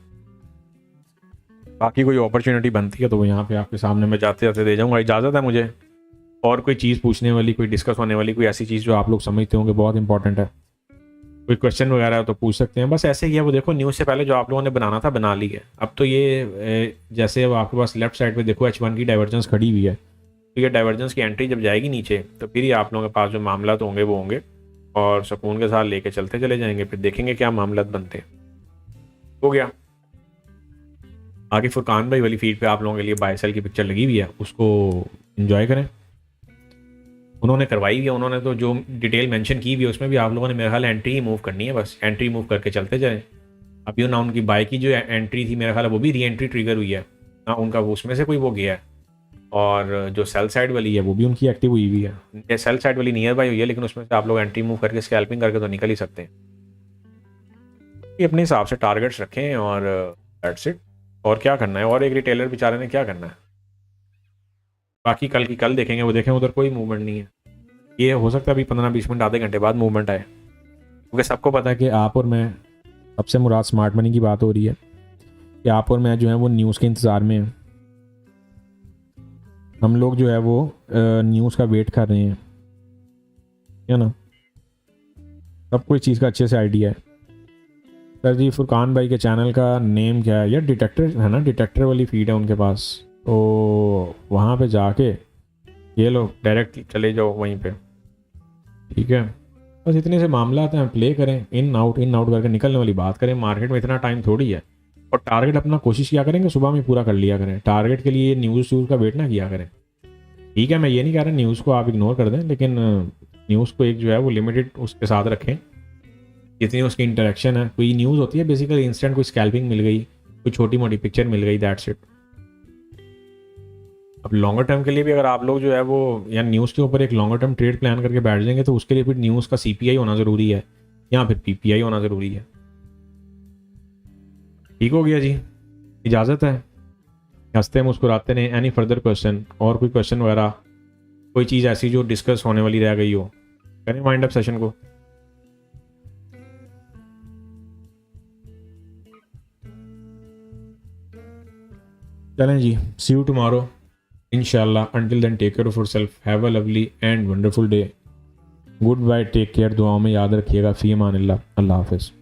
Speaker 1: बाकी कोई अपॉर्चुनिटी बनती है तो वो यहाँ पे आपके सामने मैं जाते जाते दे जाऊँगा। इजाज़त है मुझे। और कोई चीज़ पूछने वाली, कोई डिस्कस होने वाली, कोई ऐसी चीज़ जो आप लोग समझते होंगे बहुत इंपॉर्टेंट है, कोई क्वेश्चन वगैरह है तो पूछ सकते हैं। बस ऐसे ही है वो। देखो न्यूज़ से पहले जो आप लोगों ने बनाना था बना ली है। अब तो ये जैसे अब आपके पास लेफ्ट साइड पे देखो H1 की डाइवर्जेंस खड़ी हुई है, तो ये डाइवर्जेंस की एंट्री जब जाएगी नीचे तो फिर ही आप लोगों के पास जो मामला तो होंगे वो होंगे, और सुकून के साथ लेके चलते चले जाएंगे, फिर देखेंगे क्या मामला बनते हैं। हो गया। आगे फुरकान भाई वाली फीड पे आप लोगों के लिए बाय सेल की पिक्चर लगी हुई है, उसको इन्जॉय करें। उन्होंने करवाई हुई है, उन्होंने तो जो डिटेल मेंशन की हुई है उसमें भी आप लोगों ने मेरे ख्याल एंट्री ही मूव करनी है, बस एंट्री मूव करके चलते जाएं। अभी ना उनकी बाई की जो एंट्री थी मेरा ख्याल है वो भी री एंट्री ट्रिगर हुई है ना, उनका वो उसमें से कोई वो गया है। और जो सेल साइड वाली है वो भी उनकी एक्टिव हुई हुई है। ये सेल साइड वाली नियर बाई हुई है, लेकिन उसमें से आप लोग एंट्री मूव करके स्कैल्पिंग करके तो निकल ही सकते हैं। ये अपने हिसाब से टारगेट्स रखें और दैट्स इट। और क्या करना है, और एक रिटेलर बेचारे ने क्या करना है, बाकी कल की कल देखेंगे, वो देखें उधर कोई मूवमेंट नहीं है। ये हो सकता है अभी 15-20 मिनट आधे घंटे बाद मूवमेंट आए, क्योंकि सबको पता है कि आप और मैं, सबसे मुराद स्मार्ट मनी की बात हो रही है कि आप और मैं जो है वो न्यूज़ के इंतज़ार में हैं। हम लोग जो है वो न्यूज़ का वेट कर रहे हैं, है ना। सबको इस चीज़ का अच्छे से आइडिया है। सर जी फुरकान भाई के चैनल का नेम क्या है? यार डिटेक्टर है ना, डिटेक्टर वाली फीड है उनके पास, तो वहाँ पे जाके ये लो डायरेक्ट चले जाओ वहीं पे, ठीक है। बस इतने से मामला हैं, प्ले करें, इन आउट करके निकलने वाली बात करें। मार्केट में इतना टाइम थोड़ी है, और टारगेट अपना कोशिश किया करेंगे सुबह में पूरा कर लिया करें। टारगेट के लिए न्यूज़ का वेट ना किया करें, ठीक है। मैं ये नहीं कह रहा न्यूज़ को आप इग्नोर कर दें, लेकिन न्यूज़ को एक जो है वो लिमिटेड उसके साथ रखें, जितनी उसकी इंटरेक्शन है। कोई न्यूज़ होती है बेसिकली इंस्टेंट, कोई स्कैल्पिंग मिल गई, कोई छोटी मोटी पिक्चर मिल गई, दैट्स इट। अब लॉन्गर टर्म के लिए भी अगर आप लोग जो है वो या न्यूज़ के ऊपर एक लॉन्गर टर्म ट्रेड प्लान करके बैठ जाएंगे, तो उसके लिए फिर न्यूज़ का CPI होना ज़रूरी है या फिर PPI होना ज़रूरी है। ठीक हो गया जी, इजाज़त है। हंसते मुस्कुराते रहें। एनी फर्दर क्वेश्चन, और कोई क्वेश्चन वगैरह, कोई चीज़ ऐसी जो डिस्कस होने वाली रह गई हो, करें वाइंड अप सेशन को। चलें जी, सी यू टुमारो इंशाल्लाह। Until then take care of yourself, have a lovely and wonderful day. Good bye, take care, दुआओं में याद रखिएगा। फ़ी अमानिल्लाह, अल्लाह हाफ़िज़।